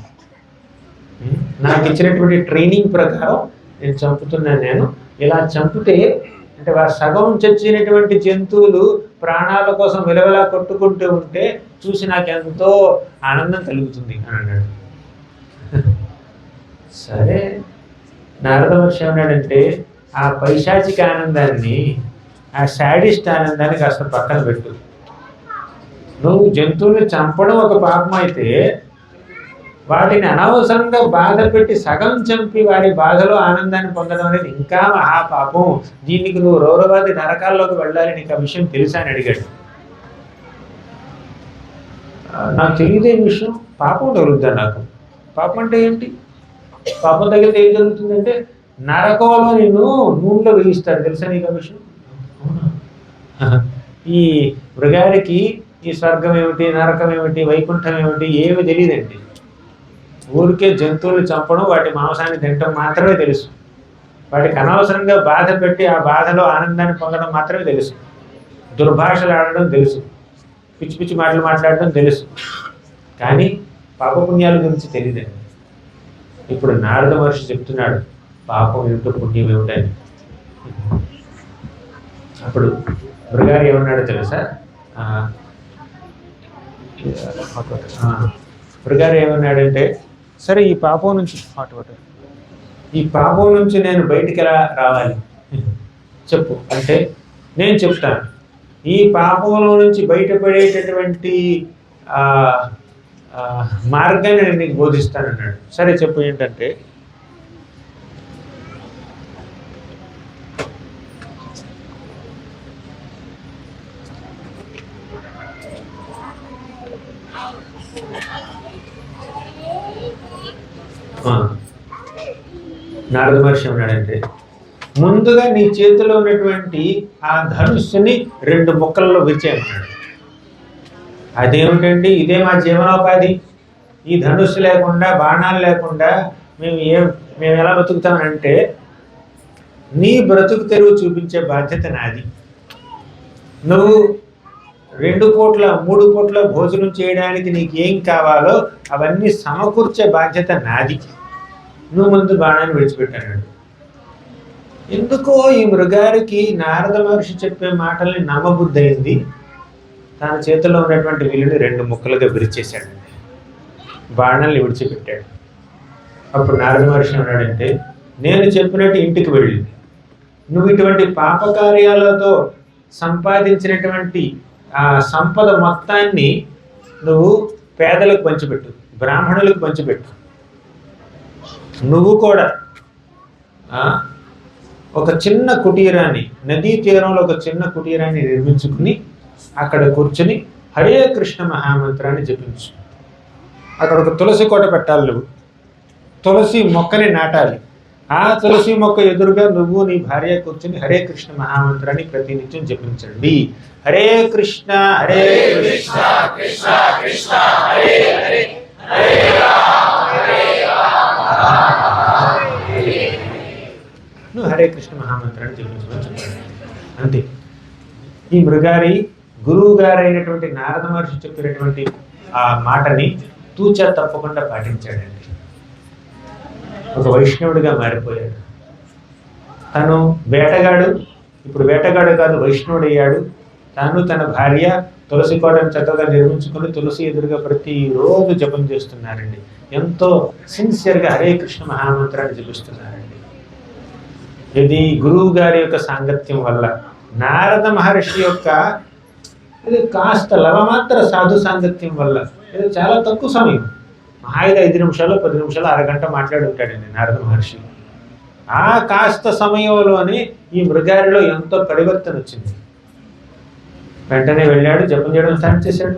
నాకు ఇచ్చినటువంటి ట్రైనింగ్ ప్రకారం నేను చంపుతున్నాను. నేను ఇలా చంపితే అంటే సగం చచ్చినటువంటి జంతువులు ప్రాణాల కోసం విలవిలా కొట్టుకుంటూ ఉంటే చూసి నాకు ఎంతో ఆనందం కలుగుతుంది అని అన్నాడు. సరే, నారద మహర్షి ఏమన్నాడంటే, ఆ పైశాచిక ఆనందాన్ని, ఆ శాడిస్ట్ ఆనందాన్ని కాస్త పక్కన పెట్టు. నువ్వు జంతువుల్ని చంపడం ఒక పాపం అయితే, వాటిని అనవసరంగా బాధ పెట్టి సగం చంపి వారి బాధలో ఆనందాన్ని పొందడం అనేది ఇంకా మహాపాపం. దీనికి నువ్వు రౌరవాది నరకాల్లోకి వెళ్ళాలి, నీకు ఆ విషయం తెలుసా అని అడిగాడు. నాకు తెలియదే విషయం, పాపం తగులుద్దా నాకు? పాపం అంటే ఏంటి? పాపం తగిలితే ఏం జరుగుతుందంటే, నరకంలో నిన్ను నూనెలో వేయిస్తాడు, తెలుసా నీకు ఆ విషయం? ఈ మృగారికి ఈ స్వర్గం ఏమిటి, నరకం ఏమిటి, వైకుంఠం ఏమిటి ఏమి తెలియదండి. ఊరికే జంతువులు చంపడం, వాటి మాంసాన్ని తినడం మాత్రమే తెలుసు. వాటికి అనవసరంగా బాధ పెట్టి ఆ బాధలో ఆనందాన్ని పొందడం మాత్రమే తెలుసు. దుర్భాషలు ఆడడం తెలుసు, పిచ్చి పిచ్చి మాటలు మాట్లాడడం తెలుసు, కానీ పాపపుణ్యాల గురించి తెలియదండి. ఇప్పుడు నారద మహర్షి చెప్తున్నాడు, పాపం ఏమిటో పుణ్యం ఏమిటని. అప్పుడు మృగారు ఏమన్నాడో తెలుసా? మృగారు ఏమన్నాడంటే, సరే ఈ పాపం నుంచి నేను బయటికి ఎలా రావాలి చెప్పు అంటే, నేను చెప్తాను. ఈ పాపంలో నుంచి బయటపడేటటువంటి మార్గాన్ని నేను నీకు బోధిస్తానన్నాడు. సరే చెప్పు ఏంటంటే, నారద మహర్షి ఉన్నాడంటే, ముందుగా నీ చేతిలో ఉన్నటువంటి ఆ ధనుస్సుని 2 ముక్కల్లో విరిచేయమన్నాడు. అదేమిటండి, ఇదే మా జీవనోపాధి, ఈ ధనుస్సు లేకుండా బాణాలు లేకుండా మేము ఎలా బతుకుతామంటే, నీ బ్రతుకు తెరువు చూపించే బాధ్యత నాది. నువ్వు 2 పూట్ల 3 పూట్ల భోజనం చేయడానికి నీకు ఏం కావాలో అవన్నీ సమకూర్చే బాధ్యత నాది. నువ్వు ముందు బాణాన్ని విడిచిపెట్టాడు. ఎందుకో ఈ మృగారికి నారద మహర్షి చెప్పే మాటల్ని నమ్మబుద్ధి అయింది. తన చేతిలో ఉన్నటువంటి విల్లుని 2 ముక్కలుగా విరిచేశాడండి, బాణాన్ని విడిచిపెట్టాడు. అప్పుడు నారద మహర్షి అన్నాడంటే, నేను చెప్పినట్టు ఇంటికి వెళ్ళి నువ్వు ఇటువంటి పాపకార్యాలతో సంపాదించినటువంటి ఆ సంపద మొత్తాన్ని నువ్వు పేదలకు పంచిపెట్టు, బ్రాహ్మణులకు పంచిపెట్టు. నువ్వు కూడా ఒక చిన్న కుటీరాన్ని, నదీ తీరంలో ఒక చిన్న కుటీరాన్ని నిర్మించుకుని అక్కడ కూర్చుని హరే కృష్ణ మహామంత్రాన్ని జపించు. అక్కడ ఒక తులసి కోట పెట్టాలి, నువ్వు తులసి మొక్కని నాటాలి. ఆ తులసి మొక్క ఎదురుగా నువ్వు నీ భార్య కూర్చుని హరే కృష్ణ మహామంత్రాన్ని ప్రతినిత్యం జపించండి. హరే కృష్ణ హరే కృష్ణ కృష్ణ కృష్ణ హరే హరే హరే రామ హరే రామ. నువ్వు హరే కృష్ణ మహామంత్రాన్ని జపించమని చెప్పండి, అంతే. ఈ మృగారి గురువు గారు అయినటువంటి నారద మహర్షి చెప్పినటువంటి ఆ మాటని తూచా తప్పకుండా పాటించాడండి. ఒక వైష్ణవుడిగా మారిపోయాడు. తను వేటగాడు, ఇప్పుడు వేటగాడు కాదు వైష్ణవుడు అయ్యాడు. తాను తన భార్య తులసి కోటను చక్కగా నిర్మించుకుని తులసి ఎదురుగా ప్రతిరోజు జపం చేస్తున్నారండి. ఎంతో సిన్సియర్గా హరే కృష్ణ మహామంత్రాన్ని జపిస్తున్నారండి. ఇది గురువు గారి యొక్క సాంగత్యం వల్ల, నారద మహర్షి యొక్క ఇది కాస్త లవమాత్ర సాధు సాంగత్యం వల్ల, ఇది చాలా తక్కువ సమయం, మహాయిగా 5 నిమిషాలు 10 నిమిషాలు అరగంట మాట్లాడుంటాడండి నారద మహర్షి. ఆ కాస్త సమయంలోనే ఈ మృగారిలో ఎంతో పరివర్తన వచ్చింది. వెంటనే వెళ్ళాడు, జపం చేయడం స్టార్ట్ చేశాడు.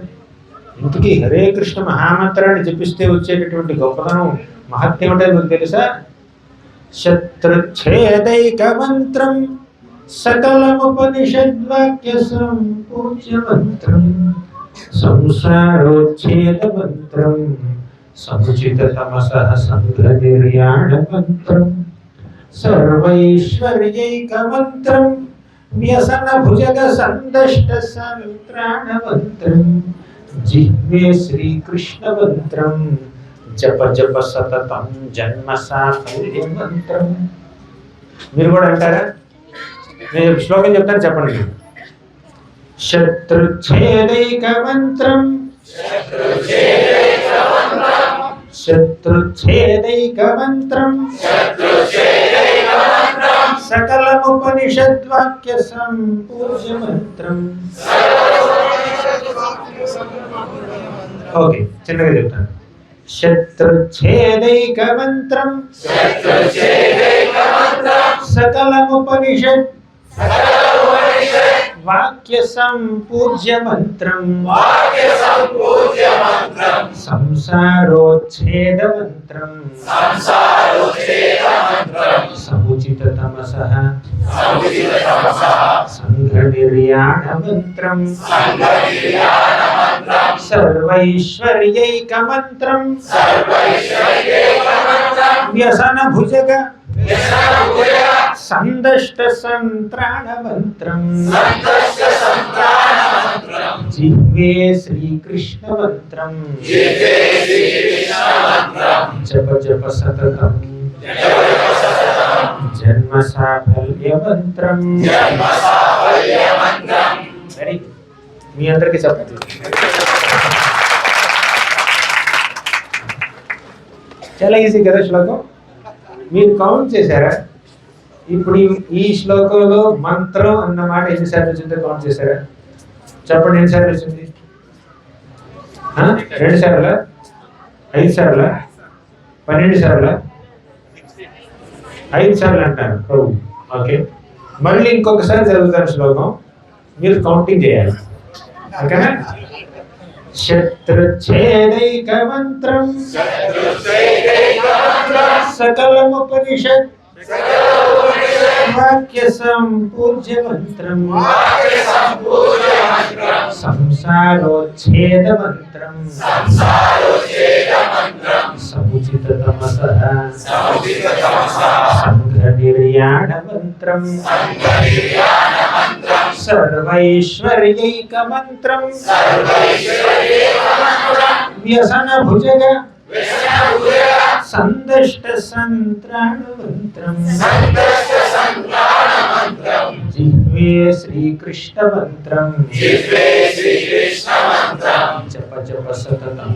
ఇంతకీ హరే కృష్ణ మహామంత్రాన్ని జపిస్తే వచ్చేటటువంటి గొప్పతనం మహత్యం ఏమిటో మీకు తెలుసా? శత్రుఛేదైక మంత్రం సకలముపనిషద్వాక్య సంపూజ్య మంత్రం సంసారోచ్ఛేద మంత్రం సముచిత తమసః సంఘ నిర్యాణ మంత్రం సర్వైశ్వర్యైక మంత్రం వ్యసన భుజగ సందష్ట సంత్రాణ మంత్రం జిహ్వే శ్రీకృష్ణ మంత్రం జప జప సతతం జన్మ సాఫల్య మంత్రం. మీరు కూడా అంటారా? నేను శ్లోకం చెప్తాను, చెప్పండి. శత్రుఛేదైక మంత్రం శత్రుఛేదైక మంత్రం సకలముపనిషద్వాక్య సంపూజ్య మంత్రం. ఓకే, చిన్నగా చెప్తాను. శత్రుఛేదైక మంత్రం సకలముపనిషద్ వాక్య సంపూజ్య మంత్రం సంసారోచ్ఛేద మంత్రం సముచిత తమసః సంఘ నిర్యాణ మంత్రం సర్వైశ్వర్యైక మంత్రం వ్యసన భుజగ సందష్ట సంత్రాణ మంత్రం జిహ్వే శ్రీకృష్ణ మంత్రం జప జప సతతం జన్మ సాఫల్య మంత్రం. సరే, మీ అందరికీ చెప్పండి. చాలా ఈజీ కదా శ్లోకం? మీరు కౌంట్ చేశారా? ఇప్పుడు ఈ శ్లోకంలో మంత్రం అన్న మాట ఎన్నిసార్లు వచ్చిందో కౌంట్ చేశారా? చెప్పండి, ఎన్నిసార్లు వచ్చింది? 2 సార్లా? 5 సార్లా? 12 సార్లా? 5 సార్లు అంటారు. ఓకే, మళ్ళీ ఇంకొకసారి చదువుతారు శ్లోకం, మీరు కౌంటింగ్ చేయాలి. ఓకేనా? శత్రుఛేదైక మంత్రం సకలముపనిషద్ వాక్య సంపూజ్య మంత్రం సంసారోచ్ఛేద మంత్రం సముచిత తమసః సంఘ నిర్యాణ మంత్రం సర్వైశ్వర్యైక మంత్రం వ్యసన భుజగ సందష్ట సంత్రాణ మంత్రం జిహ్వే శ్రీకృష్ణ మంత్రం జప జప సతతం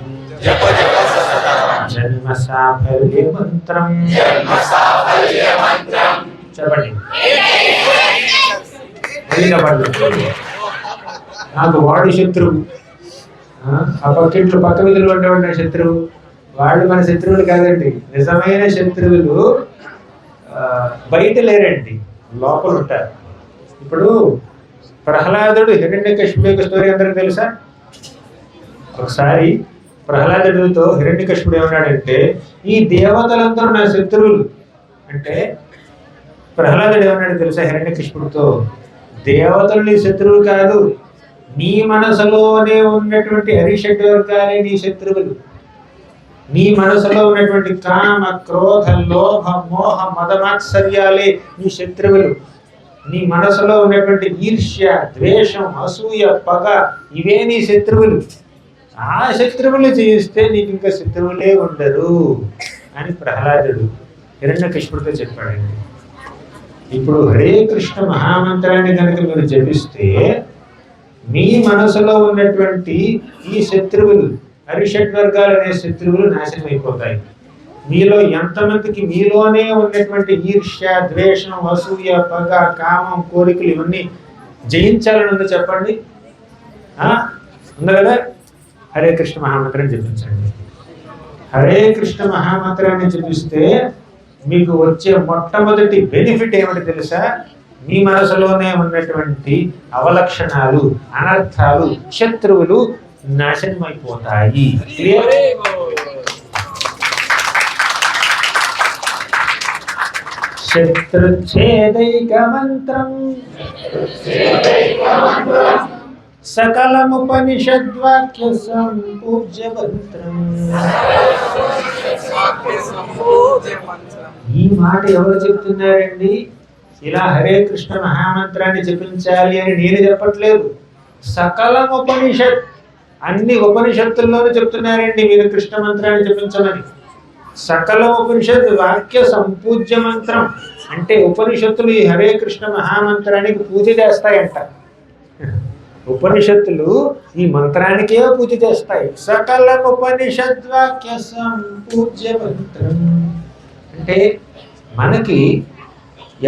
జన్మ సాఫల్య మంత్రం. చెప్పండి. నాకు వాడు శత్రువు, ఆ పక్కింట్లో పక్క వీధులు ఉండేవాడు శత్రువు. వాళ్ళు మన శత్రువులు కాదండి. నిజమైన శత్రువులు బయట లేరండి, లోపల ఉంటారు. ఇప్పుడు ప్రహ్లాదుడు హిరణ్యకశిపుడు యొక్క స్టోరీ అందరికి తెలుసా? ఒకసారి ప్రహ్లాదుడితో హిరణ్యకశిపుడు ఏమన్నాడంటే, ఈ దేవతలందరూ నా శత్రువులు అంటే ప్రహ్లాదుడు ఏమన్నాడు తెలుసా హిరణ్యకృష్ణుడితో? దేవతలు నీ శత్రువు కాదు, నీ మనసులోనే ఉన్నటువంటి హరిషడ్ వర్గాలే నీ శత్రువులు. నీ మనసులో ఉన్నటువంటి కామ క్రోధ లోభ మోహ మదమాత్సర్యాలే నీ శత్రువులు. నీ మనసులో ఉన్నటువంటి ఈర్ష్య ద్వేషం అసూయ పగ ఇవే నీ శత్రువులు. ఆ శత్రువులు చేయిస్తే నీకు ఇంకా శత్రువులే ఉండరు అని ప్రహ్లాదుడు హిరణ్యకృష్ణుడితో చెప్పాడండి. ఇప్పుడు హరే కృష్ణ మహామంత్రాన్ని కనుక మీరు జపిస్తే మీ మనసులో ఉన్నటువంటి ఈ శత్రువులు హరిషడ్ వర్గాలు అనే శత్రువులు నాశనం అయిపోతాయి. మీలో ఎంతమందికి మీలోనే ఉన్నటువంటి ఈర్ష్య ద్వేషం అసూయ పగ కామం కోరికలు ఇవన్నీ జయించాలని ఉందో చెప్పండి. ఉంది కదా? హరే కృష్ణ మహామంత్రాన్ని జపించండి. హరే కృష్ణ మహామంత్రాన్ని జపిస్తే మీకు వచ్చే మొట్టమొదటి బెనిఫిట్ ఏమిటి తెలుసా? మీ మనసులోనే ఉన్నటువంటి అవలక్షణాలు అనర్థాలు శత్రువులు నాశనమైపోతాయి. శత్రుఛేదైక మంత్రం సకలముపనిషద్వాక్య సంపూజ్య మంత్రం. ఈ మాట ఎవరు చెప్తున్నారండి? ఇలా హరే కృష్ణ మహామంత్రాన్ని జపించాలి అని నేను చెప్పట్లేదు. సకలం ఉపనిషత్, అన్ని ఉపనిషత్తుల్లోనూ చెప్తున్నారండి మీరు కృష్ణ మంత్రాన్ని జపించమని. సకల ఉపనిషత్ వాక్య సంపూజ్య మంత్రం అంటే ఉపనిషత్తులు ఈ హరే కృష్ణ మహామంత్రానికి పూజ చేస్తాయంట. ఉపనిషత్తులు ఈ మంత్రానికే పూజ చేస్తాయి. సకల ఉపనిషద్ వాక్య సంపూజ్య మంత్రం అంటే మనకి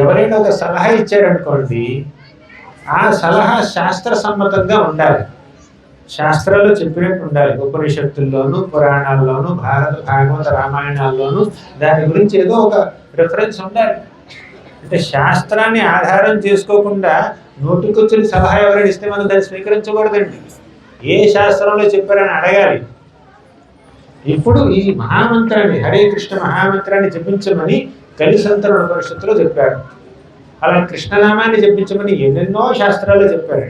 ఎవరైనా ఒక సలహా ఇచ్చారనుకోండి, ఆ సలహా శాస్త్ర సమ్మతంగా ఉండాలి, శాస్త్రాలు చెప్పినట్టు ఉండాలి. ఉపనిషత్తుల్లోనూ పురాణాల్లోనూ భారత భాగవత రామాయణాల్లోనూ దాని గురించి ఏదో ఒక రిఫరెన్స్ ఉండాలి. అంటే శాస్త్రాన్ని ఆధారం చేసుకోకుండా నోటికొచ్చిన సలహా ఎవరైనా ఇస్తే మనం దాన్ని స్వీకరించకూడదండి. ఏ శాస్త్రంలో చెప్పారని అడగాలి. ఇప్పుడు ఈ మహామంత్రాన్ని హరే కృష్ణ మహామంత్రాన్ని జపించమని కలిసంతరణ ఉపనిషత్తులో చెప్పారు. అలా కృష్ణనామాన్ని జపించమని ఎన్నెన్నో శాస్త్రాల్లో చెప్పారు.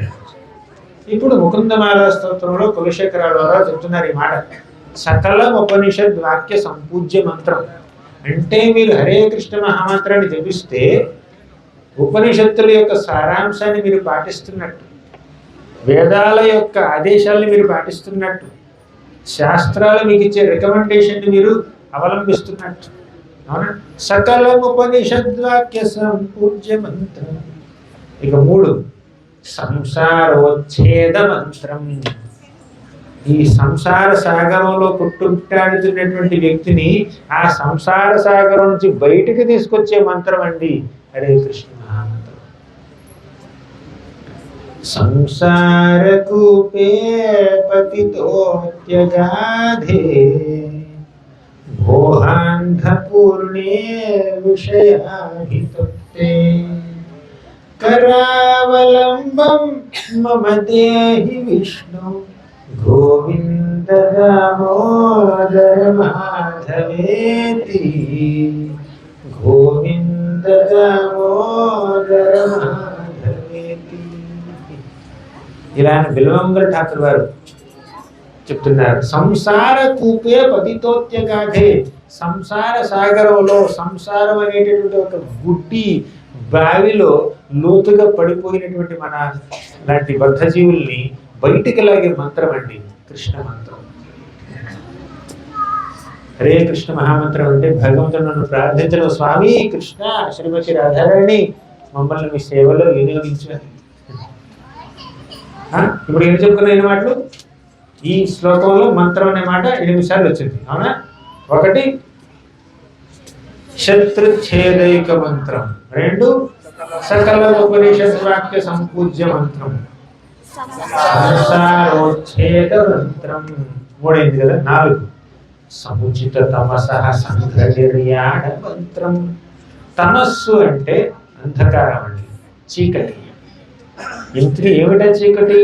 ఇప్పుడు ముకుందమాల స్తోత్రంలో కులశేఖరాల వారు చెప్తున్నారు ఈ మాట. సకల ఉపనిషద్ వాక్య సంపూజ్య మంత్రం అంటే మీరు హరే కృష్ణ మహామంత్రాన్ని జపిస్తే ఉపనిషత్తుల యొక్క సారాంశాన్ని మీరు పాటిస్తున్నట్టు, వేదాల యొక్క ఆదేశాలను మీరు పాటిస్తున్నట్టు, శాస్త్రాలు మీకు ఇచ్చే రికమెండేషన్ని మీరు అవలంబిస్తున్నట్టు. అవునా? సకల ఉపనిషద్వాక్య సంపూజ్య మంత్రం. ఇక 3 సంసారోచ్ఛేద మంత్రం. ఈ సంసార సాగరంలో కొట్టుమిట్టాడుతున్నటువంటి వ్యక్తిని ఆ సంసార సాగరం నుంచి బయటికి తీసుకొచ్చే మంత్రం అండి హరే కృష్ణ మహామంత్రం. సంసారకూపే పతితోత్యగాధే భోహాంధపూర్ణే విషయాహితోక్తే కరావలంబం మమ దేహి విష్ణు గోవింద దామోదర మాధవేతి గోవింద దామోదర మాధవేతి. ఇలా బిల్వంగల్ ఠాకూర్ వారు చెప్తున్నారు. సంసార కూపే పతితోత్యగాధే. సంసార సాగరంలో, సంసారం అనేటటువంటి ఒక గుడ్డి బావిలో లోతుగా పడిపోయినటువంటి మన లాంటి బద్ధజీవుల్ని బయటికి లాగే మంత్రం అండి కృష్ణ మంత్రం. హరే కృష్ణ మహామంత్రం అంటే భగవంతుడు నన్ను ప్రార్థించడం, స్వామి కృష్ణ శ్రీమతి రాధారాణి మమ్మల్ని మీ సేవలో వినియోగించాలి. ఇప్పుడు ఏం చెప్పుకున్న మాటలు ఈ శ్లోకంలో మంత్రం అనే మాట 8 సార్లు వచ్చింది. అవునా? 1 శత్రుఛేదైక మంత్రం, 2 సకల ఉపనిషద్ వాక్య సంపూజ్య మంత్రం, సంసారోచ్ఛేద మంత్రం 3 అయింది కదా. 4 సముచిత తమసః సంఘనిర్యాణ మంత్రం. తమస్సు అంటే అంధకారం అండి, చీకటి. ఇంద్రియ ఏమిటా చీకటి?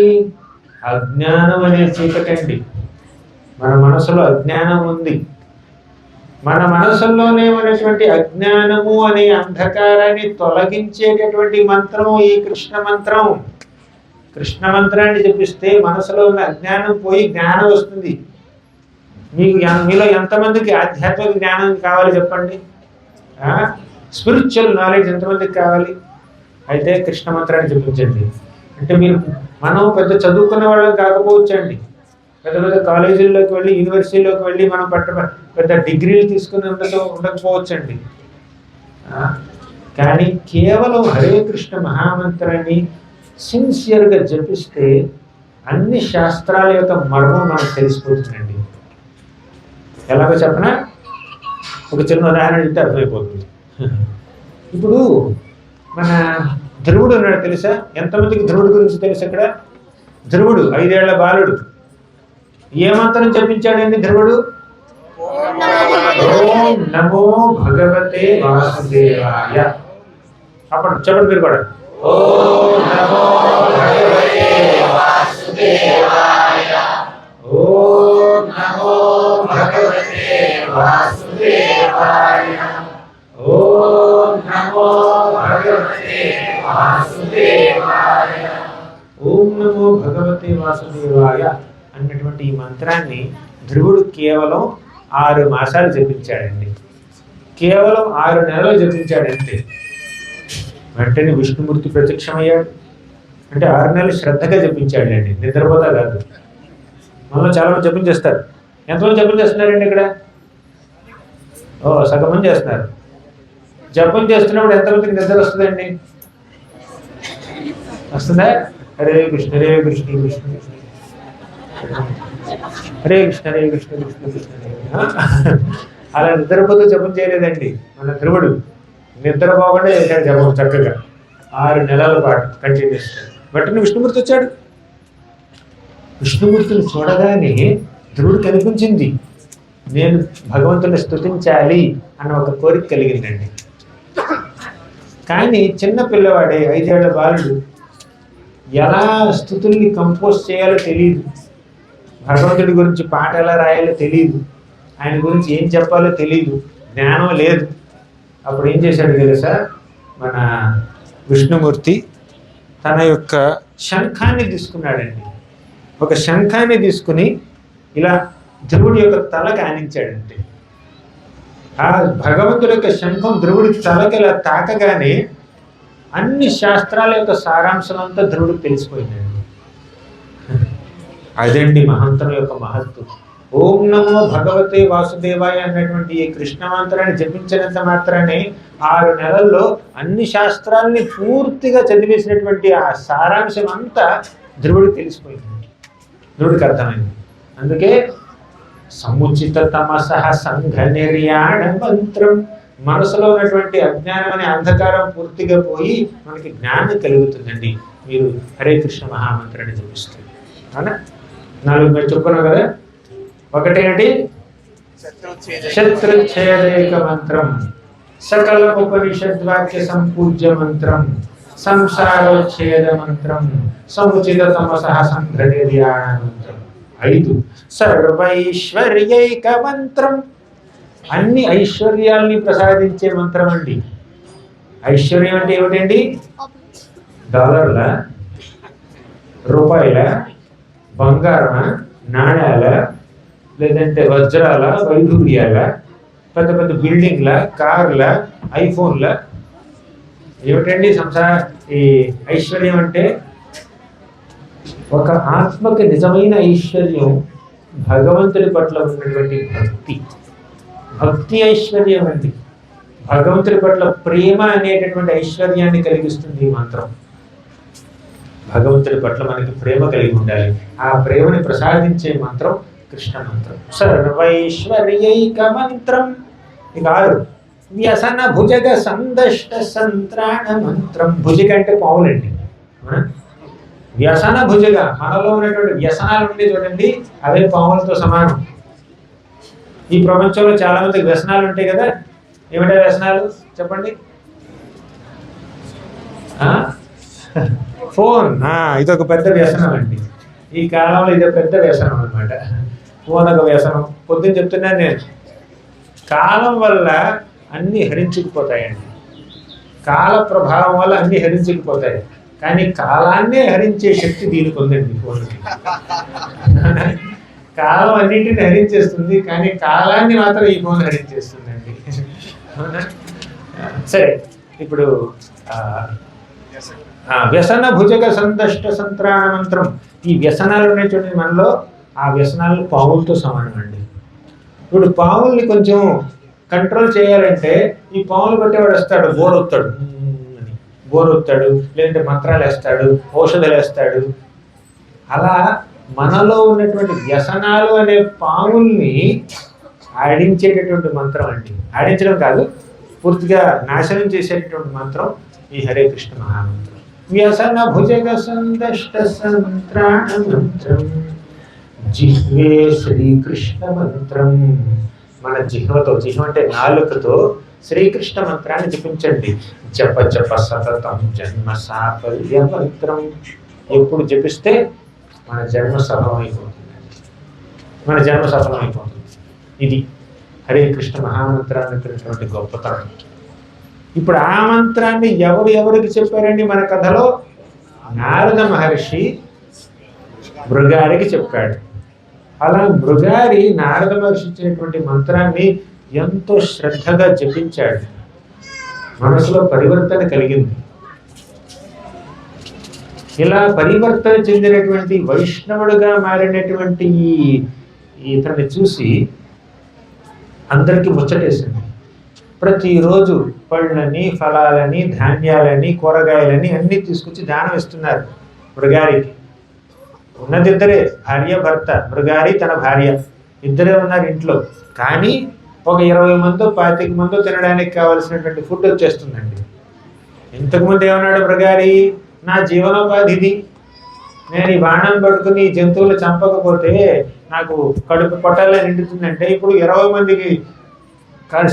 అజ్ఞానం అనే చీకటి అండి. మన మనసులో అజ్ఞానం ఉంది. మన మనసుల్లోనే ఉన్నటువంటి అజ్ఞానము అనే అంధకారాన్ని తొలగించేటటువంటి మంత్రము ఈ కృష్ణ మంత్రం. కృష్ణ మంత్రాన్ని జపిస్తే మనసులో ఉన్న అజ్ఞానం పోయి జ్ఞానం వస్తుంది. మీలో ఎంతమందికి ఆధ్యాత్మిక జ్ఞానం కావాలి చెప్పండి? స్పిరిచువల్ నాలెడ్జ్ ఎంతమందికి కావాలి? అయితే కృష్ణ మంత్రాన్ని జపించండి. అంటే మనం పెద్ద చదువుకున్న వాళ్ళం కాకపోవచ్చండి, పెద్ద పెద్ద కాలేజీల్లోకి వెళ్ళి యూనివర్సిటీలోకి వెళ్ళి మనం పెద్ద డిగ్రీలు తీసుకుని ఉండకపోవచ్చండి. కానీ కేవలం హరే కృష్ణ మహామంత్రాన్ని సిన్సియర్గా జపిస్తే అన్ని శాస్త్రాల యొక్క మర్మం మనకు తెలిసిపోతుందండి. ఎలాగో చెప్పనా? ఒక చిన్న ఉదాహరణ ఇస్తే అర్థమైపోతుంది. ఇప్పుడు మన ధ్రువుడు ఉన్నాడు తెలుసా? ఎంతమందికి ధ్రువుడు గురించి తెలుసు? ఇక్కడ ధ్రువుడు 5 ఏళ్ల బాలుడు ఏ మంత్రం జపించాడండి ధ్రువుడు? ఓం నమో భగవతే వాసుదేవాయ. చెప్పండి మీరు కూడా. ఓం నమో భగవతే వాసుదేవాయ. ఓం నమో భగవతే వాసుదేవాయ. ఓం నమో భగవతే వాసుదేవాయ. ఓం నమో భగవతే వాసుదేవాయ అన్నటువంటి ఈ మంత్రాన్ని ధ్రువుడు కేవలం 6 మాసాలు జపించాడండి. కేవలం 6 నెలలు జపించాడంటే వెంటనే విష్ణుమూర్తి ప్రత్యక్షమయ్యాడు. అంటే 6 నెలలు శ్రద్ధగా జపించాడండి, నిద్రపోతా కాదు. మనలో చాలా మంది జపించేస్తారు. ఎంతమంది జపం చేస్తున్నారండి ఇక్కడ? సగం మంది చేస్తున్నారు. జపం చేస్తున్నప్పుడు ఎంతమందికి నిద్ర వస్తుందండి? వస్తుందా? హరే కృష్ణ హరే కృష్ణ కృష్ణ కృష్ణ హరే కృష్ణ హరే కృష్ణ కృష్ణ కృష్ణ. అలా నిద్రపోతూ జపం చేయలేదండి మన ధ్రువుడు. నిద్రపోకుండా చేశాడు జపం చక్కగా 6 నెలల పాటు కంటిన్యూస్. వెంటనే విష్ణుమూర్తి వచ్చాడు. విష్ణుమూర్తిని చూడగానే ధ్రువుడు కనిపించింది, నేను భగవంతుని స్తుతించాలి అన్న ఒక కోరిక కలిగిందండి. కానీ చిన్న పిల్లవాడే 5 ఏళ్ల బాలుడు ఎలా స్తుతుల్ని కంపోజ్ చేయాలో తెలియదు, భగవంతుడి గురించి పాట ఎలా రాయాలో తెలియదు, ఆయన గురించి ఏం చెప్పాలో తెలియదు, జ్ఞానం లేదు. అప్పుడు ఏం చేశాడు తెలుసా? మన విష్ణుమూర్తి తన యొక్క శంఖాన్ని తీసుకున్నాడండి. ఒక శంఖాన్ని తీసుకుని ఇలా ధ్రువుడి యొక్క తలకు ఆనించాడంటే ఆ భగవంతుడి యొక్క శంఖం ధ్రువుడికి తలకి ఇలా తాకగానే అన్ని శాస్త్రాల యొక్క సారాంశం అంతా ధ్రువుడికి తెలిసిపోయిందండి. అదండి మహంతం యొక్క మహత్వం. ఓం నమో భగవతే వాసుదేవాయ అన్నటువంటి ఈ కృష్ణ మంత్రాన్ని జపించినంత మాత్రాన్ని 6 నెలల్లో అన్ని శాస్త్రాలని పూర్తిగా చదివేసినటువంటి ఆ సారాంశం అంతా ధ్రువుడికి తెలిసిపోయింది, ధ్రువుడికి అర్థమైంది. అందుకే సముచిత తమసః సంఘ నిర్యాణ మంత్రం, మనసులో ఉన్నటువంటి అజ్ఞానం అనే అంధకారం పూర్తిగా పోయి మనకి జ్ఞానం కలుగుతుందండి మీరు హరే కృష్ణ మహామంత్రాన్ని జపిస్తుంది. అవునా? 4 మీరు చెప్పుకున్నాం కదా. ఒకటేంటి? శత్రుచ్ఛేదైక మంత్రం, సకల ఉపనిషద్వాక్య సంపూజ్య మంత్రం, సంసారోచ్ఛేద మంత్రం, సముచిత తమసః సంఘ నిర్యాణ మంత్రం. 5 సర్వైశ్వర్యైక మంత్రం, అన్ని ఐశ్వర్యాల్ని ప్రసాదించే మంత్రం అండి. ఐశ్వర్యం అంటే ఏమిటండి? డాలర్ల, రూపాయల, బంగారం, నాణ్యాల, లేదంటే వజ్రాల, వైఢూర్యాల, పెద్ద పెద్ద బిల్డింగ్ల, కార్ల, ఐఫోన్ల, ఏమిటండి ఈ ఐశ్వర్యం అంటే? ఒక ఆత్మకి నిజమైన ఐశ్వర్యం భగవంతుడి పట్ల ఉన్నటువంటి భక్తి, భక్తి ఐశ్వర్యం అండి. భగవంతుడి పట్ల ప్రేమ అనేటటువంటి ఐశ్వర్యాన్ని కలిగిస్తుంది ఈ మంత్రం. భగవంతుడి పట్ల మనకి ప్రేమ కలిగి ఉండాలి. ఆ ప్రేమని ప్రసాదించే మంత్రం కృష్ణ మంత్రం. సర్వైశ్వర్యైక మంత్రం. ఇక 6 వ్యసన భుజగ సందష్ట సంత్రాణ మంత్రం. భుజగ అంటే పావులండి. వ్యసన భుజగ, మనలో ఉన్నటువంటి వ్యసనాలు ఉండే చూడండి, అవే పావులతో సమానం. ఈ ప్రపంచంలో చాలా మందికి వ్యసనాలు ఉంటాయి కదా. ఏమిటా వ్యసనాలు చెప్పండి? ఫోన్. ఇదొక పెద్ద వ్యసనం అండి. ఈ కాలంలో ఇదొక పెద్ద వ్యసనం అనమాట. ఫోన్ ఒక వ్యసనం. పొద్దున్న చెప్తున్నాను నేను, కాలం వల్ల అన్నీ హరించుకుపోతాయండి. కాల ప్రభావం వల్ల అన్నీ హరించుకుపోతాయి. కానీ కాలాన్నే హరించే శక్తి దీనికి ఉందండి ఫోన్కి. కాలం అన్నింటిని హరించేస్తుంది, కానీ కాలాన్ని మాత్రం ఈ ఫోన్ హరించేస్తుందండి. సరే, ఇప్పుడు వ్యసన భుజగ సందష్ట సంత్రాణ మంత్రం. ఈ వ్యసనాలు ఉన్నటువంటి మనలో ఆ వ్యసనాలు పావులతో సమానం అండి. ఇప్పుడు పావుల్ని కొంచెం కంట్రోల్ చేయాలంటే ఈ పావులు కొట్టేవాడు వస్తాడు, బోరొత్తాడు, లేదంటే మంత్రాలు వేస్తాడు, ఔషధాలు వేస్తాడు. అలా మనలో ఉన్నటువంటి వ్యసనాలు అనే పావుల్ని ఆడించేటటువంటి మంత్రం అండి. ఆడించడం కాదు, పూర్తిగా నాశనం చేసేటటువంటి మంత్రం ఈ హరే కృష్ణ మహామంత్రం. వ్యసన భుజగ సందష్ట సంత్రాణ మంత్రం జిహ్వే శ్రీకృష్ణ మంత్రం. మన జిహ్వతో, జిహ్వ అంటే నాలుకతో శ్రీకృష్ణ మంత్రాన్ని జపించండి. జప జప సతతం జన్మ సాఫల్య మంత్రం. ఎప్పుడు జపిస్తే మన జన్మ సఫలమైపోతుంది, మన జన్మ సఫలమైపోతుంది. ఇది హరే కృష్ణ మహామంత్రాన్ని గొప్పతనం. ఇప్పుడు ఆ మంత్రాన్ని ఎవరికి చెప్పారండి మన కథలో? నారద మహర్షి మృగారికి చెప్పాడు. అలా మృగారి నారద మహర్షి ఇచ్చినటువంటి మంత్రాన్ని ఎంతో శ్రద్ధగా జపించాడు. మనసులో పరివర్తన కలిగింది. ఇలా పరివర్తన చెందినటువంటి వైష్ణవుడుగా మారినటువంటి ఇతన్ని చూసి అందరికీ ముచ్చటేసింది. ప్రతిరోజు పళ్ళని, ఫలాలని, ధాన్యాలని, కూరగాయలని అన్నీ తీసుకొచ్చి దానం ఇస్తున్నారు మృగారికి. ఉన్నది ఇద్దరే, భార్య భర్త. మృగారి తన భార్య ఇద్దరే ఉన్నారు ఇంట్లో. కానీ ఒక 20 మందో 25 మందో తినడానికి కావలసినటువంటి ఫుడ్ వచ్చేస్తుందండి. ఇంతకుముందు ఏమన్నాడు మృగారి? నా జీవనోపాధి ఇది, నేను ఈ బాణం పట్టుకుని జంతువులు చంపకపోతే నాకు కడుపు పొట్టాలే నిండుతుందంటే ఇప్పుడు 20 మందికి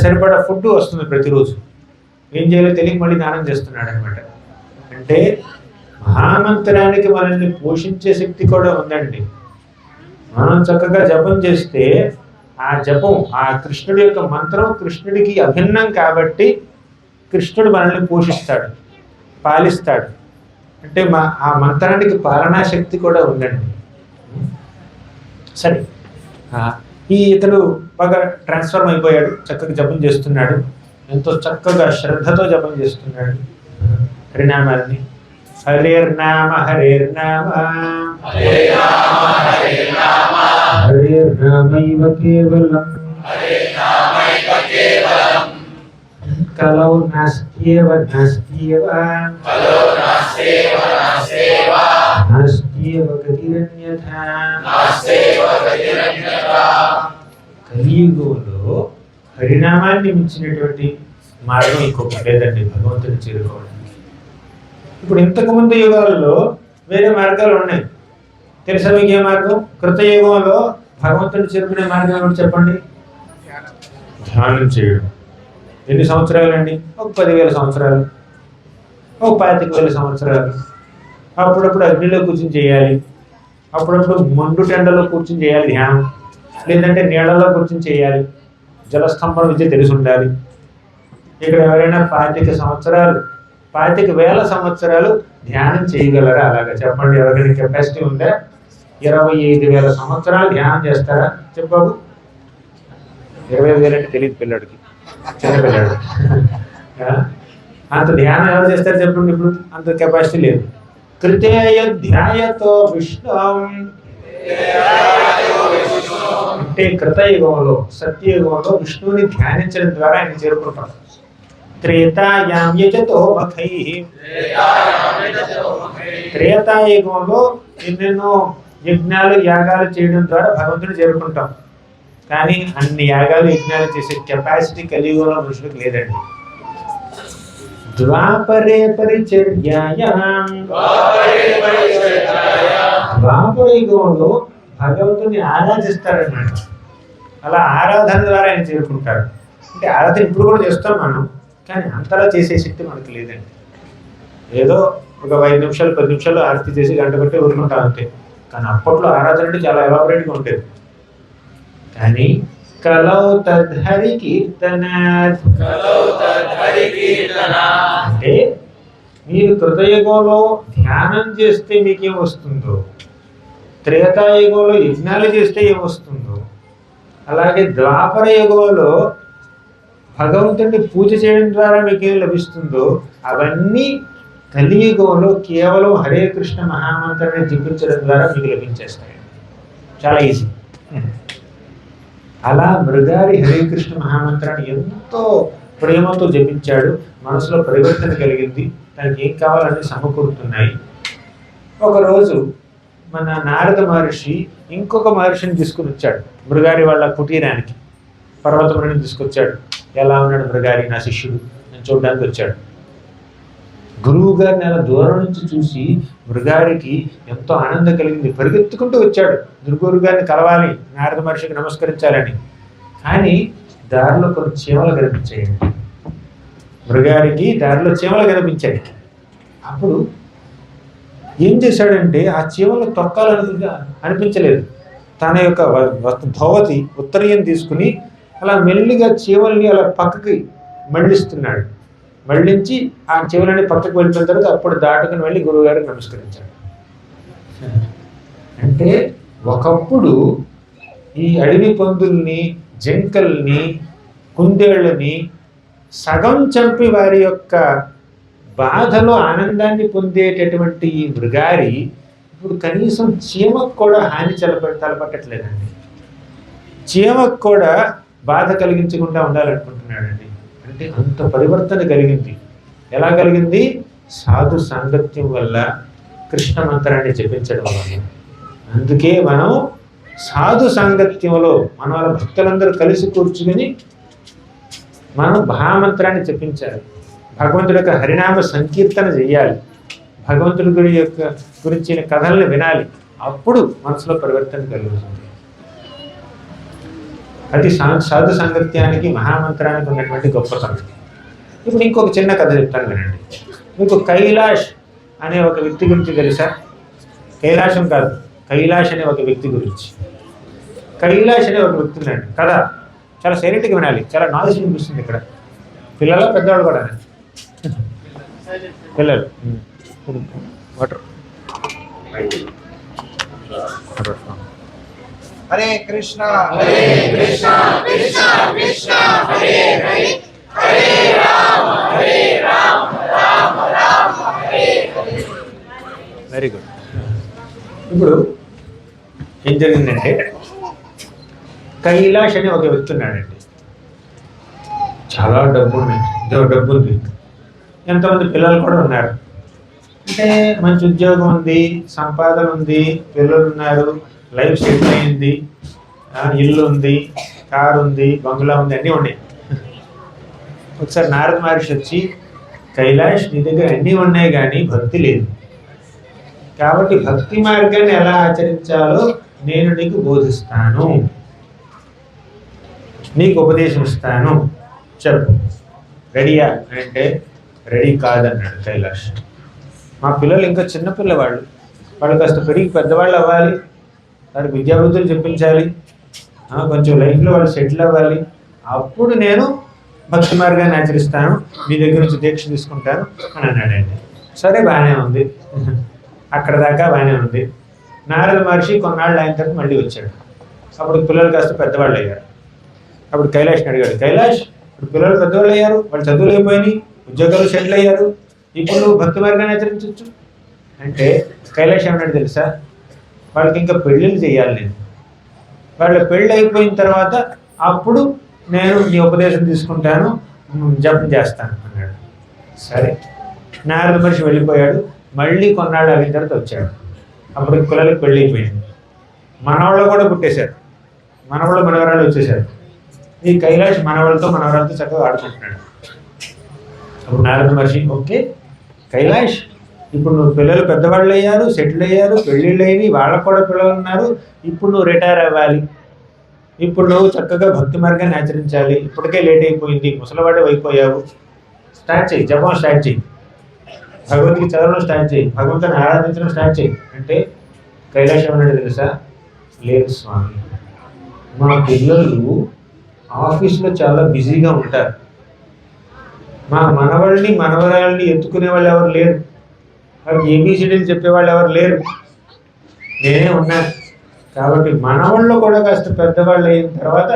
సరిపడా ఫుడ్ వస్తుంది ప్రతిరోజు. ఏం చేయాలో తెలియక మళ్ళీ దానం చేస్తున్నాడు అనమాట. అంటే మహామంత్రానికి మనల్ని పోషించే శక్తి కూడా ఉందండి. మనం చక్కగా జపం చేస్తే ఆ జపం, ఆ కృష్ణుడి యొక్క మంత్రం కృష్ణుడికి అభిన్నం కాబట్టి కృష్ణుడు మనల్ని పోషిస్తాడు, పాలిస్తాడు. అంటే ఆ మంత్రానికి పాలనా శక్తి కూడా ఉందండి. సరే, ఇతడు బాగా ట్రాన్స్ఫర్మ్ అయిపోయాడు, చక్కగా జపం చేస్తున్నాడు, ఎంతో చక్కగా శ్రద్ధతో జపం చేస్తున్నాడు హరినామాలని. హరేర్నామ హరేర్నామ హరేర్నామైవ కేవలం కలౌ నాస్త్యేవ నాస్త్యేవ నాస్త్యేవ గతిరన్యథా. కలియుగంలో హరినామాన్ని మించినటువంటి మార్గం ఇంకొకటి లేదండి భగవంతుని చేరుకోవడానికి. ఇప్పుడు ఇంతకుముందు యుగాల్లో వేరే మార్గాలు ఉన్నాయి. తెలుసా మీకు ఏ మార్గం? కృతయుగంలో భగవంతుని చేరుకునే మార్గం ఏమిటి చెప్పండి? ధ్యానం చేయడం. ఎన్ని సంవత్సరాలు అండి? ఒక 10,000 సంవత్సరాలు, ఒక 25,000 సంవత్సరాలు. అప్పుడప్పుడు అగ్నిలో కూర్చుని చేయాలి, అప్పుడప్పుడు మండు టెండలో కూర్చుని చేయాలి ధ్యానం, లేదంటే నీళ్ళలో కూర్చుని చేయాలి. జలస్తంభం విద్య తెలిసి ఉండాలి. ఇక్కడ ఎవరైనా 25 సంవత్సరాలు 25,000 సంవత్సరాలు ధ్యానం చేయగలరా? అలాగా చెప్పండి. ఎవరికైనా కెపాసిటీ ఉందా? 25,000 సంవత్సరాలు ధ్యానం చేస్తారా? చెప్పావు. 25,000 అంటే తెలియదు పిల్లాడికి, చిన్న పిల్లాడు. అంత ధ్యానం ఎవరు చేస్తారు చెప్పండి? ఇప్పుడు అంత కెపాసిటీ లేదు. కృతేయ ధ్యాయతో విష్ణు అంటే కృతయుగంలో, సత్యయుగంలో విష్ణువుని ధ్యానించడం ద్వారా ఆయన చేరుకుంటాం. త్రేతాయాం యజతో మఖై, త్రేతాయుగంలో ఎన్నెన్నో యజ్ఞాలు యాగాలు చేయడం ద్వారా భగవంతుని చేరుకుంటాం. కానీ అన్ని యాగాలు యజ్ఞాలు చేసే కెపాసిటీ కలియుగంలో మనుషులకు లేదండి. ద్వాపరే పరిచర్యాయాం, ద్వాపర యుగంలో భగవంతుని ఆరాధిస్తారన్నమాట. అలా ఆరాధన ద్వారా ఆయన చేరుకుంటారు. అంటే ఆరాధన ఇప్పుడు కూడా చేస్తాం మనం, కానీ అంతలా చేసే శక్తి మనకు లేదండి. ఏదో ఒక 5 నిమిషాలు 10 నిమిషాలు ఆరతి చేసి గంట పెట్టి ఊరుకుంటాం అంతే. కానీ అప్పట్లో ఆరాధన అంటే చాలా ఎలాబరేట్గా ఉండేది. కానీ కలౌ తద్ధరి కీర్తనాత్. అంటే మీరు కృతయుగంలో ధ్యానం చేస్తే మీకేం వస్తుందో, త్రేతాయుగంలో యజ్ఞాలు చేస్తే ఏమొస్తుందో, అలాగే ద్వాపర యుగంలో భగవంతుడిని పూజ చేయడం ద్వారా మీకు ఏం లభిస్తుందో అవన్నీ కలియుగంలో కేవలం హరే కృష్ణ మహామంత్రాన్ని జపించడం ద్వారా మీకు లభించేస్తాయి. చాలా ఈజీ. అలా మృగారి హరే కృష్ణ మహామంత్రాన్ని ఎంతో ప్రేమతో జపించాడు. మనసులో పరివర్తన కలిగింది. తనకి ఏం కావాలని సమకూరుతున్నాయి. ఒకరోజు మన నారద మహర్షి ఇంకొక మహర్షిని తీసుకుని వచ్చాడు మృగారి వాళ్ళ కుటీరానికి. పర్వతముని తీసుకొచ్చాడు. ఎలా ఉన్నాడు మృగారి, నా శిష్యుడు, నేను చూడడానికి వచ్చాడు. గురువు గారిని అలా దూరం నుంచి చూసి మృగారికి ఎంతో ఆనందం కలిగింది. పరిగెత్తుకుంటూ వచ్చాడు గురువు గారిని కలవాలి, నారద మహర్షికి నమస్కరించాలని. కానీ దారిలో కొన్ని చీమలు కనిపించాయండి. మృగారికి దారిలో చీమలు కనిపించాయి. అప్పుడు ఏం చేశాడంటే ఆ చీమలు తొక్కాలని అనిపించలేదు. తన యొక్క ధోవతి ఉత్తరీయం తీసుకుని అలా మెల్లిగా చీమల్ని అలా పక్కకి మళ్ళిస్తున్నాడు. మళ్ళించి ఆ చీమలని పక్కకు వెళ్ళిపోయిన తర్వాత అప్పుడు దాటుకుని వెళ్ళి గురువుగారికి నమస్కరించాడు. అంటే ఒకప్పుడు ఈ అడవి పందుల్ని, జింకల్ని, కుందేళ్ళని సగం చంపి వారి యొక్క బాధలో ఆనందాన్ని పొందేటటువంటి ఈ మృగారి ఇప్పుడు కనీసం చీమకు కూడా హాని తలపట్టట్లేదండి. చీమకు కూడా బాధ కలిగించకుండా ఉండాలనుకుంటున్నాడండి. అంటే అంత పరివర్తన కలిగింది. ఎలా కలిగింది? సాధు సాంగత్యం వల్ల, కృష్ణ మంత్రాన్ని జపించడం వల్ల. అందుకే మనం సాధు సాంగత్యంలో మన వాళ్ళ భక్తులందరూ కలిసి కూర్చుని మనం మహామంత్రాన్ని జపించాలి. భగవంతుడి యొక్క హరినామ సంకీర్తన చేయాలి. భగవంతుడి గురించిన కథల్ని వినాలి. అప్పుడు మనసులో పరివర్తన కలుగుతుంది. అది సాధు సాంగత్యానికి, మహామంత్రానికి ఉన్నటువంటి గొప్పతనం. ఇప్పుడు ఇంకొక చిన్న కథ చెప్తాను వినండి. మీకు కైలాష్ అనే ఒక వ్యక్తి గురించి తెలుసా? కైలాసం కాదు, కైలాష్ అనే ఒక వ్యక్తి గురించి. కైలాష్ అనే ఒక వ్యక్తి ఉన్నాడు. కథ చాలా సైలెంట్గా వినాలి. చాలా నాలెడ్జ్ అనిపిస్తుంది ఇక్కడ. పిల్లలు, పెద్దవాళ్ళు కూడా. పిల్లలు water. Hare Krishna Hare Krishna Krishna Krishna Hare Hare, Hare Rama Rama Rama Hare Hare. Very good. ఇప్పుడు ఏం జరిగిందంటే కైలాష్ అని ఒక వ్యక్తి ఉన్నాడండి. చాలా డబ్బు ఉంది. ఎంతమంది పిల్లలు కూడా ఉన్నారు. అంటే మంచి ఉద్యోగం ఉంది, సంపాదన ఉంది, పిల్లలు ఉన్నారు, లైఫ్ సెటిల్ అయింది, ఇల్లు ఉంది, కారు ఉంది, బంగ్లా ఉంది, అన్నీ ఉన్నాయి. ఒకసారి నారద మహర్షి వచ్చి, కైలాష్ నీ దగ్గర అన్నీ ఉన్నాయి కానీ భక్తి లేదు, కాబట్టి భక్తి మార్గాన్ని ఎలా ఆచరించాలో నేను నీకు బోధిస్తాను, నీకు ఉపదేశం ఇస్తాను, చెప్పు, రెడీయా అంటే రెడీ కాదన్నాడు కైలాష్. మా పిల్లలు ఇంకా చిన్నపిల్లవాళ్ళు, వాళ్ళు కాస్త పెరిగి పెద్దవాళ్ళు అవ్వాలి, వారికి విద్యాబుద్ధులు చెప్పించాలి, కొంచెం లైఫ్లో వాళ్ళు సెటిల్ అవ్వాలి, అప్పుడు నేను భక్తి మార్గాన్ని ఆచరిస్తాను, మీ దగ్గర నుంచి దీక్ష తీసుకుంటాను అని అన్నాడండి. సరే, బాగానే ఉంది, అక్కడ దాకా బాగానే ఉంది. నారద మహర్షి కొన్నాళ్ళు అయిన తర్వాత మళ్ళీ వచ్చాడు. అప్పుడు పిల్లలు కాస్త పెద్దవాళ్ళు అయ్యారు. అప్పుడు కైలాష్ని అడిగాడు, కైలాష్ ఇప్పుడు పిల్లలు పెద్దవాళ్ళు అయ్యారు, వాళ్ళు చదువులు అయిపోయినాయి, ఉద్యోగాలు సెటిల్ అయ్యారు, ఇప్పుడు నువ్వు భక్తి మార్గాన్ని ఆచరించవచ్చు అంటే కైలాష్ ఏమన్నాడు తెలుసా? వాళ్ళకి ఇంకా పెళ్ళిళ్ళు చేయాలి నేను, వాళ్ళ పెళ్ళి అయిపోయిన తర్వాత అప్పుడు నేను నీ ఉపదేశం తీసుకుంటాను, జపం చేస్తాను అన్నాడు. సరే, నారద మహర్షి వెళ్ళిపోయాడు. మళ్ళీ కొన్నాళ్ళు అయిన తర్వాత వచ్చాడు. అప్పుడు పిల్లలకి పెళ్ళి అయిపోయింది, మనవాళ్ళు కూడా పుట్టేశారు, మనవాళ్ళు మనవరాళ్ళు వచ్చేసారు. ఈ కైలాష్ మనవాళ్ళతో మనవరాలతో చక్కగా ఆడుకుంటున్నాడు. అప్పుడు నారద మహర్షి, ఓకే కైలాష్, ఇప్పుడు నువ్వు పిల్లలు పెద్దవాళ్ళు అయ్యారు, సెటిల్ అయ్యారు, పెళ్ళిళ్ళు అయినాయి, వాళ్ళకు కూడా పిల్లలు ఉన్నారు, ఇప్పుడు నువ్వు రిటైర్ అవ్వాలి, ఇప్పుడు నువ్వు చక్కగా భక్తి మార్గాన్ని ఆచరించాలి, ఇప్పటికే లేట్ అయిపోయింది, ముసలివాడే అయిపోయావు, స్టార్ట్ చేయి, జపం స్టార్ట్ చేయి, భగవద్గీత చదవడం స్టార్ట్ చేయి, భగవంతుని ఆరాధించడం స్టార్ట్ చేయి అంటే కైలాష్ ఏమన్నాడు తెలుసా? లేదు స్వామి, మా పిల్లలు ఆఫీస్లో చాలా బిజీగా ఉంటారు. మా మనవళ్ళని మనవరాళ్ళని ఎత్తుకునే వాళ్ళు ఎవరు లేరు, వాళ్ళకి ఏబీసీడీలు చెప్పేవాళ్ళు ఎవరు లేరు, నేనే ఉన్నాను. కాబట్టి మనవాళ్ళు కూడా కాస్త పెద్దవాళ్ళు అయిన తర్వాత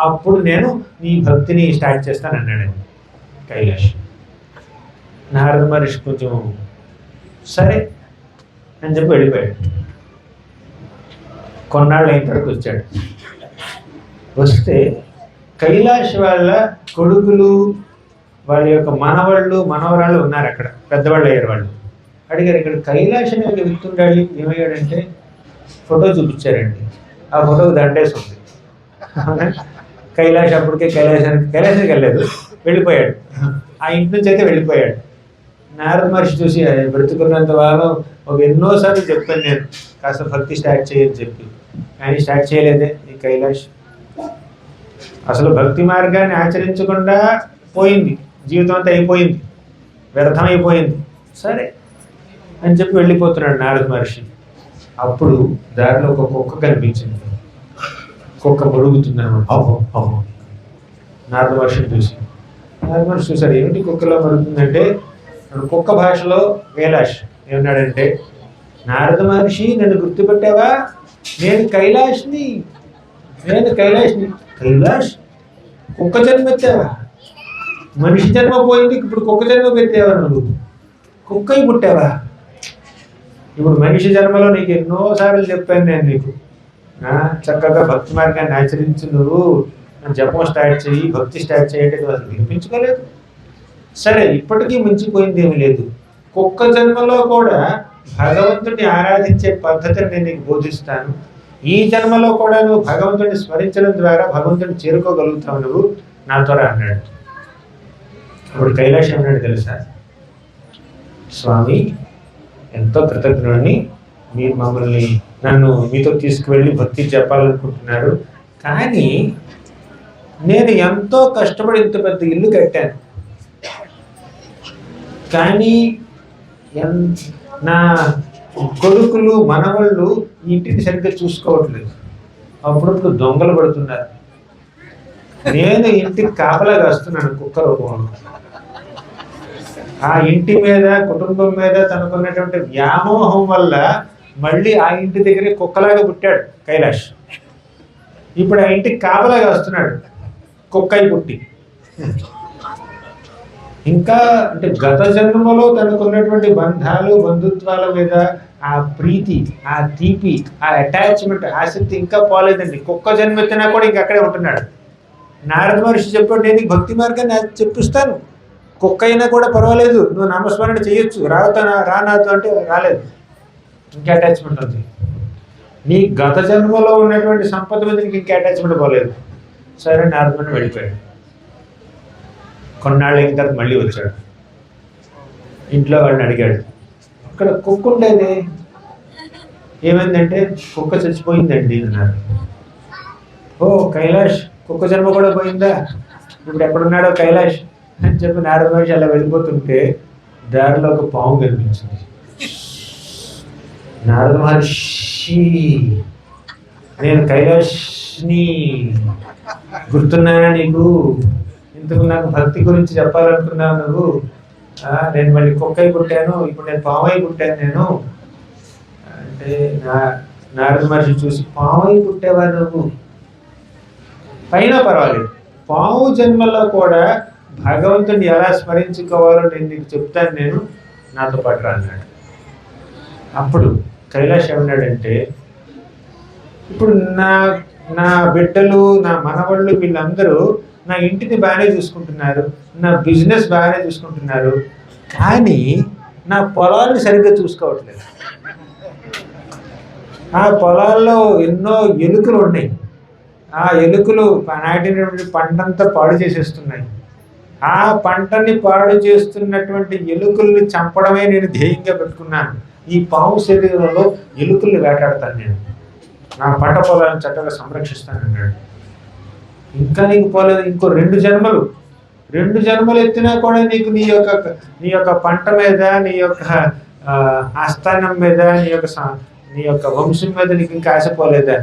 అప్పుడు నేను నీ భక్తిని స్టార్ట్ చేస్తాను అన్నాడు కైలాష్. నారద మహర్షి కొంచెం సరే అని చెప్పి వెళ్ళిపోయాడు. కొన్నాళ్ళు అయిన తర్వాత వచ్చాడు. వస్తే కైలాష్ వాళ్ళ కొడుకులు, వాళ్ళ యొక్క మనవాళ్ళు మనవరాళ్ళు ఉన్నారు అక్కడ, పెద్దవాళ్ళు అయ్యారు. వాళ్ళు అడిగారు, ఇక్కడ కైలాష్ అనే వ్యక్తి ఉండాలి, ఏమయ్యాడంటే ఫోటో చూపించారండి. ఆ ఫోటోకి దండేసి ఉంది. కైలాష్ అప్పటికే కైలాసానికి వెళ్ళలేదు, వెళ్ళిపోయాడు. ఆ ఇంటి నుంచి అయితే వెళ్ళిపోయాడు. నారద మహర్షి చూసి బ్రతుకున్నంత వారం ఎన్నోసార్లు చెప్పాను నేను కాస్త భక్తి స్టార్ట్ చేయని చెప్పి, కానీ స్టార్ట్ చేయలేదే ఈ కైలాష్. అసలు భక్తి మార్గాన్ని ఆచరించకుండా పోయింది, జీవితం అంతా అయిపోయింది, వ్యర్థమైపోయింది. సరే అని చెప్పి వెళ్ళిపోతున్నాడు నారద మహర్షి. అప్పుడు దారిలో ఒక కుక్క కనిపించింది. కుక్క మురుగుతుంది అనమాట. అవ్వ నారద మహర్షిని చూసి, నారద మహర్షి చూశాడు, ఏమిటి కుక్కలో మరుగుతుందంటే, కుక్క భాషలో కైలాష్ ఏమన్నాడంటే, నారద మహర్షి నన్ను గుర్తుపెట్టావా, నేను కైలాష్ని. కైలాష్ కుక్క జన్మ ఎత్తావా, మనిషి జన్మ పోయింది, ఇప్పుడు కుక్క జన్మ పెట్టావా, నువ్వు కుక్కయి పుట్టావా. ఇప్పుడు మనిషి జన్మలో నీకు ఎన్నోసార్లు చెప్పాను నేను నీకు, చక్కగా భక్తి మార్గాన్ని ఆచరించు, నువ్వు జపం స్టార్ట్ చేయి, భక్తి స్టార్ట్ చేయండి, నువ్వు అసలు వినిపించుకోలేదు. సరే ఇప్పటికీ మించిపోయింది ఏమీ లేదు, కుక్క జన్మలో కూడా భగవంతుడిని ఆరాధించే పద్ధతిని నేను నీకు బోధిస్తాను. ఈ జన్మలో కూడా నువ్వు భగవంతుడిని స్మరించడం ద్వారా భగవంతుడిని చేరుకోగలుగుతావు నువ్వు నాతో అన్నాడు. ఇప్పుడు కైలాష్ ఏమన్నాడు తెలుసా, స్వామి ఎంతో కృతజ్ఞుడిని, మీరు మమ్మల్ని నన్ను మీతో తీసుకువెళ్ళి భక్తి చెప్పాలనుకుంటున్నారు, కానీ నేను ఎంతో కష్టపడి ఇంత పెద్ద ఇల్లు కట్టాను, కానీ నా కొడుకులు మనవాళ్ళు ఇంటిని సరిగ్గా చూసుకోవట్లేదు, అప్పుడప్పుడు దొంగలు పడుతున్నారు, నేను ఇంటికి కాపలాగా వస్తున్నాను కుక్క రూపంలో. ఆ ఇంటి మీద కుటుంబం మీద తనకున్నటువంటి వ్యామోహం వల్ల మళ్ళీ ఆ ఇంటి దగ్గరే కుక్కలాగా పుట్టాడు కైలాష్. ఇప్పుడు ఆ ఇంటికి కాపలాగా వస్తున్నాడు కుక్కై పుట్టి. ఇంకా అంటే గత జన్మలో తనకున్నటువంటి బంధాలు బంధుత్వాల మీద ఆ ప్రీతి, ఆ తీపి, ఆ అటాచ్మెంట్, ఆసక్తి ఇంకా పోలేదండి. కుక్క జన్మ ఎత్తినా కూడా ఇంక అక్కడే ఉంటున్నాడు. నారద మహర్షి చెప్పాడు, నేను భక్తి మార్గాన్ని చెప్పిస్తాను, కుక్క అయినా కూడా పర్వాలేదు, నువ్వు నామస్మరణ చేయొచ్చు, రా నాతో అంటే రాలేదు, ఇంకా అటాచ్మెంట్ ఉంది. నీ గత జన్మలో ఉన్నటువంటి సంపద మీద నీకు ఇంకా అటాచ్మెంట్ పోలేదు. సరే నారద మహర్షి వెళ్ళిపోయాడు. కొన్నాళ్ళు అయిన తర్వాత మళ్ళీ వచ్చాడు. ఇంట్లో వాడిని అడిగాడు, అక్కడ కుక్క ఉండేది ఏమైందంటే, కుక్క చచ్చిపోయిందండి అన్నారు. ఓ కైలాష్, కుక్క జన్మ కూడా పోయిందా, ఇప్పుడు ఎక్కడున్నాడో కైలాష్ అని చెప్పి నారద మహర్షి అలా వెళ్ళిపోతుంటే దారిలో ఒక పాము కనిపించింది. నారద మహర్షి, నేను కైలాష్ని గుర్తున్నానా నీకు, ఇంతకు నాకు భక్తి గురించి చెప్పాలనుకున్నావు నువ్వు, నేను మళ్ళీ కుక్కై పుట్టాను, ఇప్పుడు నేను పామై పుట్టాను నేను అంటే, నారద మహర్షి చూసి, పామై పుట్టావా నువ్వు, పైన పర్వాలేదు, పాము జన్మలో కూడా భగవంతుని ఎలా స్మరించుకోవాలో నేను నీకు చెప్తాను, నేను నాతో పాటు రా అన్నాడు. అప్పుడు కైలాష్ ఏమన్నాడంటే, ఇప్పుడు నా బిడ్డలు, నా మనవాళ్ళు, వీళ్ళందరూ నా ఇంటిని బాగానే చూసుకుంటున్నారు, నా బిజినెస్ బాగానే చూసుకుంటున్నారు, కానీ నా పొలాన్ని సరిగ్గా చూసుకోవట్లేదు. ఆ పొలాల్లో ఎన్నో ఎలుకలు ఉన్నాయి, ఆ ఎలుకలు నాటినటువంటి పంటంతా పాడు చేసేస్తున్నాయి. ఆ పంటని పాడు చేస్తున్నటువంటి ఎలుకల్ని చంపడమే నేను ధ్యేయంగా పెట్టుకున్నాను. ఈ పాము శరీరంలో ఎలుకల్ని వేటాడతాను, నేను నా పంట పొలాలను చక్కగా సంరక్షిస్తాను అన్నాడు. ఇంకా నీకు పోలేదు, ఇంకో 2 జన్మలు ఎత్తినా కూడా నీకు నీ యొక్క పంట మీద, నీ యొక్క ఆస్థానం మీద, నీ యొక్క వంశం మీద నీకు ఇంకా ఆశపోలేదా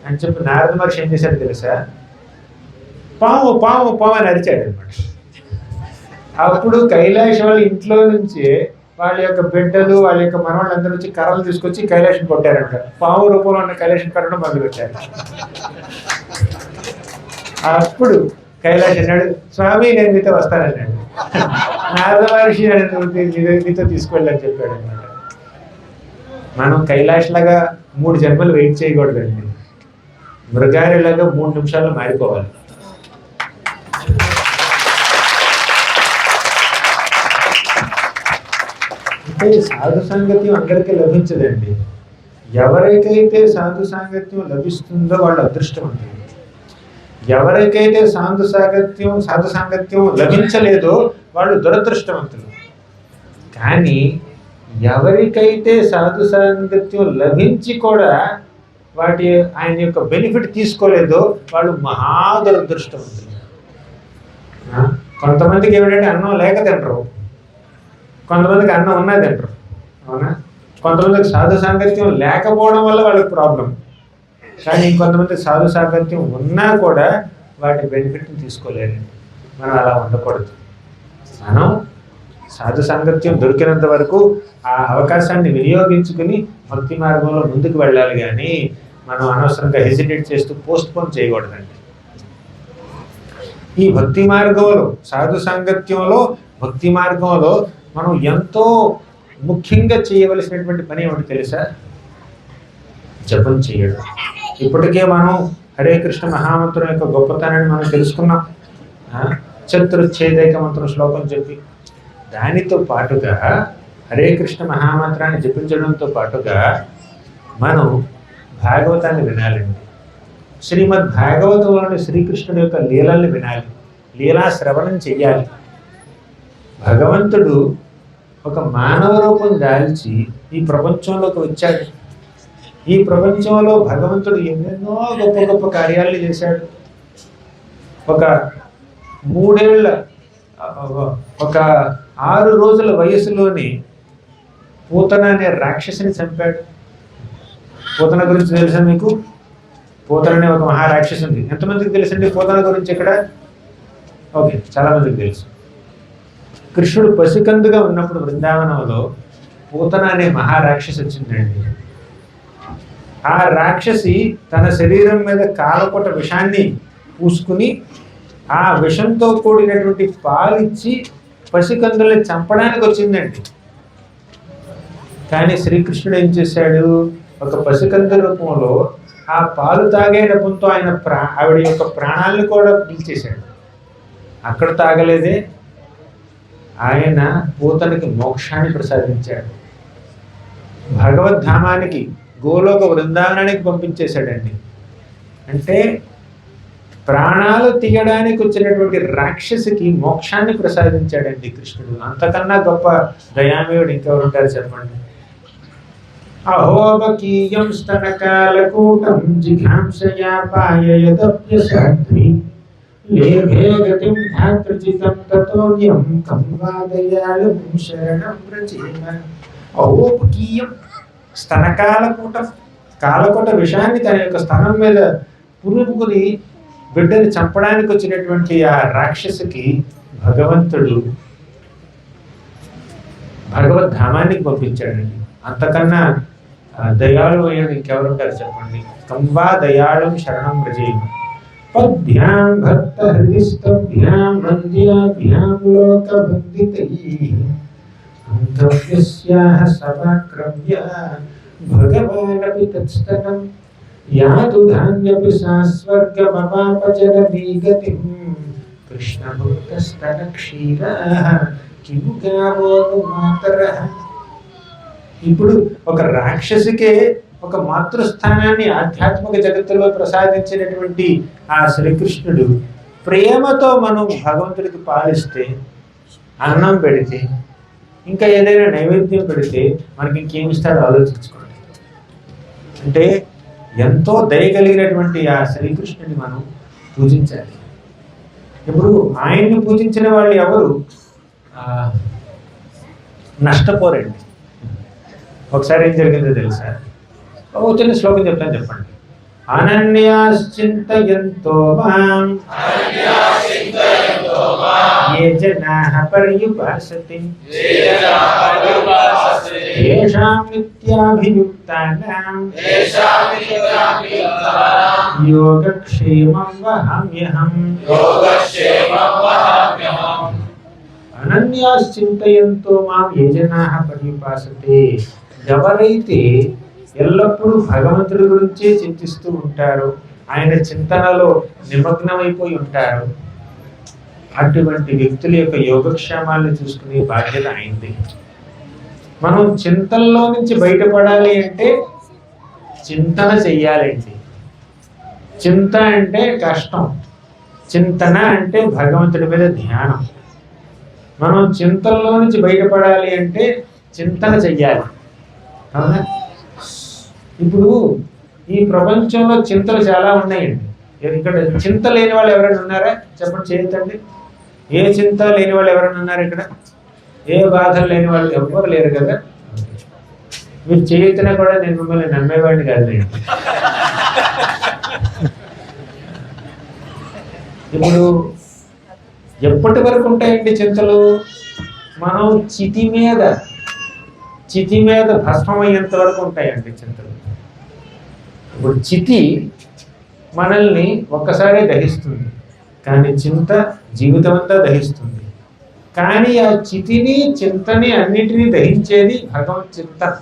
అని చెప్పి నారద మహర్షి ఏం చేశాడు తెలుసా, పాము పాము పాము అని అరిచాడు అనమాట. అప్పుడు కైలాసం వాళ్ళ ఇంట్లో నుంచి వాళ్ళ యొక్క బిడ్డలు వాళ్ళ యొక్క మనవాళ్ళందరూ వచ్చి కర్రలు తీసుకొచ్చి కైలాసం కొట్టారంట. పాము రూపంలో ఉన్న కైలాసం కట్టడం మొదలుపెట్టారు. అప్పుడు కైలాష్ అన్నాడు, స్వామి నేను మీతో వస్తానన్నాడు. నారద మహర్షి మీతో తీసుకెళ్ళని చెప్పాడు అనమాట. మనం కైలాష్ లాగా 3 జన్మలు వెయిట్ చేయకూడదండి. మృగారిలాగా 3 నిమిషాల్లో మారిపోవాలి. అంటే సాధు సాంగత్యం అందరికీ లభించదండి. ఎవరికైతే సాధు సాంగత్యం లభిస్తుందో వాళ్ళు అదృష్టవంతులు. ఎవరికైతే సాధు సాంగత్యం లభించలేదో వాళ్ళు దురదృష్టవంతులు. కానీ ఎవరికైతే సాధు సాంగత్యం లభించి కూడా ఆయన యొక్క బెనిఫిట్ తీసుకోలేదో వాళ్ళు మహా దురదృష్టవంతులు. కొంతమందికి ఏమిటంటే అన్నం లేక తింటారు, కొంతమందికి అన్నం ఉన్నా తింటారు, అవునా? కొంతమందికి సాధు సాంగత్యం లేకపోవడం వల్ల వాళ్ళకి ప్రాబ్లం. కానీ ఇంకొంతమంది సాధు సాంగత్యం ఉన్నా కూడా వాటి బెనిఫిట్ని తీసుకోలేరండి. మనం అలా ఉండకూడదు. మనం సాధు సాంగత్యం దొరికినంత వరకు ఆ అవకాశాన్ని వినియోగించుకుని భక్తి మార్గంలో ముందుకు వెళ్ళాలి. కానీ మనం అనవసరంగా హెసిటేట్ చేస్తూ పోస్ట్పోన్ చేయకూడదండి. ఈ భక్తి మార్గంలో సాధు సాంగత్యంలో భక్తి మార్గంలో మనం ఎంతో ముఖ్యంగా చేయవలసినటువంటి పని ఏమిటి తెలుసా? జపం చేయడం. ఇప్పటికే మనం హరే కృష్ణ మహామంత్రం యొక్క గొప్పతనాన్ని మనం తెలుసుకున్నాం. చతుర్ఛేదైక మంత్రం శ్లోకం చెప్పి దానితో పాటుగా హరే కృష్ణ మహామంత్రాన్ని జపించడంతో పాటుగా మనం భాగవతాన్ని వినాలండి. శ్రీమద్ భాగవతంలోని శ్రీకృష్ణుడి యొక్క లీలల్ని వినాలి, లీలా శ్రవణం చెయ్యాలి. భగవంతుడు ఒక మానవ రూపం దాల్చి ఈ ప్రపంచంలోకి వచ్చాడు. ఈ ప్రపంచంలో భగవంతుడు ఎన్నెన్నో గొప్ప గొప్ప కార్యాలు చేశాడు. ఒక 6 రోజుల వయసులోని పూతన అనే రాక్షసిని చంపాడు. పూతన గురించి తెలుసా మీకు? పూతన అనే ఒక మహారాక్షసి ఉంది. ఎంతమందికి తెలుసండి పూతన గురించి? ఇక్కడ ఓకే, చాలా మందికి తెలుసు. కృష్ణుడు పసికందుగా ఉన్నప్పుడు బృందావనంలో పూతన అనే మహారాక్షసి వచ్చిందండి. ఆ రాక్షసి తన శరీరం మీద కాలకొట విషాన్ని పూసుకుని ఆ విషంతో కూడినటువంటి పాలిచ్చి పసికందుల్ని చంపడానికి వచ్చిందండి. కానీ శ్రీకృష్ణుడు ఏం చేశాడు? ఒక పసికందు రూపంలో ఆ పాలు తాగే రూపంతో ఆవిడ యొక్క ప్రాణాలను కూడా పీల్చేశాడు. అక్కడ తాగలేదే, ఆయన పూతనకి మోక్షాన్ని ప్రసాదించాడు. భగవద్ధామానికి గోలోక బృందావనానికి పంపించేశాడండి. అంటే ప్రాణాలు తీయడానికి వచ్చినటువంటి రాక్షసికి మోక్షాన్ని ప్రసాదించాడండి కృష్ణుడు. అంతకన్నా గొప్ప దయామయుడు ఇంకెవరు ఉంటారు చెప్పండి? అహోబకీయం స్తనకాలకూటం జిఘాంసయా పాయయదప్యసాధ్వి లేభే గతిం ధాతృజితం తతోన్యం కంవాదయాళం శరణం వ్రజేమ. అహోబకీయం స్తనకాలకూటం, కాలకోట విషాన్ని తన యొక్క స్థనం మీద పురుగుని బిడ్డని చంపడానికి వచ్చినటువంటి ఆ రాక్షసికి భగవంతుడు భగవద్ధామానికి పంపించాడండి. అంతకన్నా దయాళు అయ్యాడు ఇంకెవరుంటారు చెప్పండి? కంవా దయాళం శరణం వ్రజేమ. పద్భ్యాం భక్త హృదిస్తభ్యాం వంద్యాభ్యాం లోకబందితైః అంతఃస్యాః సమాక్రమ్య భగవానపి తత్స్తనం యాతు ధాన్యపి సా స్వర్గమపాపజననీ గతిం కృష్ణభక్తస్తన క్షీరాః కిము గావో మాతరః. ఇప్పుడు ఒక రాక్షసికే ఒక మాతృస్థానాన్ని ఆధ్యాత్మిక జగత్తులో ప్రసాదించినటువంటి ఆ శ్రీకృష్ణుడు ప్రేమతో మనం భగవంతుడికి పాలిస్తే, అన్నం పెడితే, ఇంకా ఏదైనా నైవేద్యం పెడితే మనకి ఇంకేమిస్తాడో ఆలోచించుకోండి. అంటే ఎంతో దయ కలిగినటువంటి ఆ శ్రీకృష్ణుని మనం పూజించాలి. ఇప్పుడు ఆయన్ని పూజించిన వాళ్ళు ఎవరు నష్టపోరండి. ఒకసారి ఏం జరిగిందో తెలుసా? చిన్న శ్లోకం చెప్తాను, చెప్పండి. అనన్యాశ్చింతయంతో మాం జనాః పర్యుపాసతే తేషాం నిత్యాభియుక్తానాం యోగక్షేమం వహామ్యహం అనన్యాశ్చింతయంతో మాం ఏ జనాః పర్యుపాసతే. ఎవరైతే ఎల్లప్పుడూ భగవంతుడి గురించే చింతిస్తూ ఉంటారో, ఆయన చింతనలో నిమగ్నమైపోయి ఉంటారు, అటువంటి వ్యక్తుల యొక్క యోగక్షేమాలను చూసుకునే బాధ్యత అయింది. మనం చింతనలో నుంచి బయటపడాలి అంటే చింతన చెయ్యాలండి. చింత అంటే కష్టం, చింతన అంటే భగవంతుడి మీద ధ్యానం. మనం చింతనలో నుంచి బయటపడాలి అంటే చింతన చెయ్యాలి. అవునా? ఇప్పుడు ఈ ప్రపంచంలో చింతలు చాలా ఉన్నాయండి. ఇక్కడ చింత లేని వాళ్ళు ఎవరైనా ఉన్నారా? చెప్పండి, చేయొద్దండి. ఏ చింత లేని వాళ్ళు ఎవరైనా ఉన్నారు ఇక్కడ? ఏ బాధలు లేని వాళ్ళు ఎవరు లేరు కదా. మీరు చేయొచ్చినా కూడా నేను మిమ్మల్ని నమ్మేవాడిని కాదులేండి. ఇప్పుడు ఎప్పటి వరకు ఉంటాయండి చింతలు? మనం చితి మీద భస్మమయ్యేంత వరకు ఉంటాయండి చింతలు. ఇప్పుడు చితి మనల్ని ఒక్కసారి దహిస్తుంది, కానీ చింత జీవితం అంతా దహిస్తుంది. కానీ ఆ చితిని చింతని అన్నిటినీ దహించేది చింతన.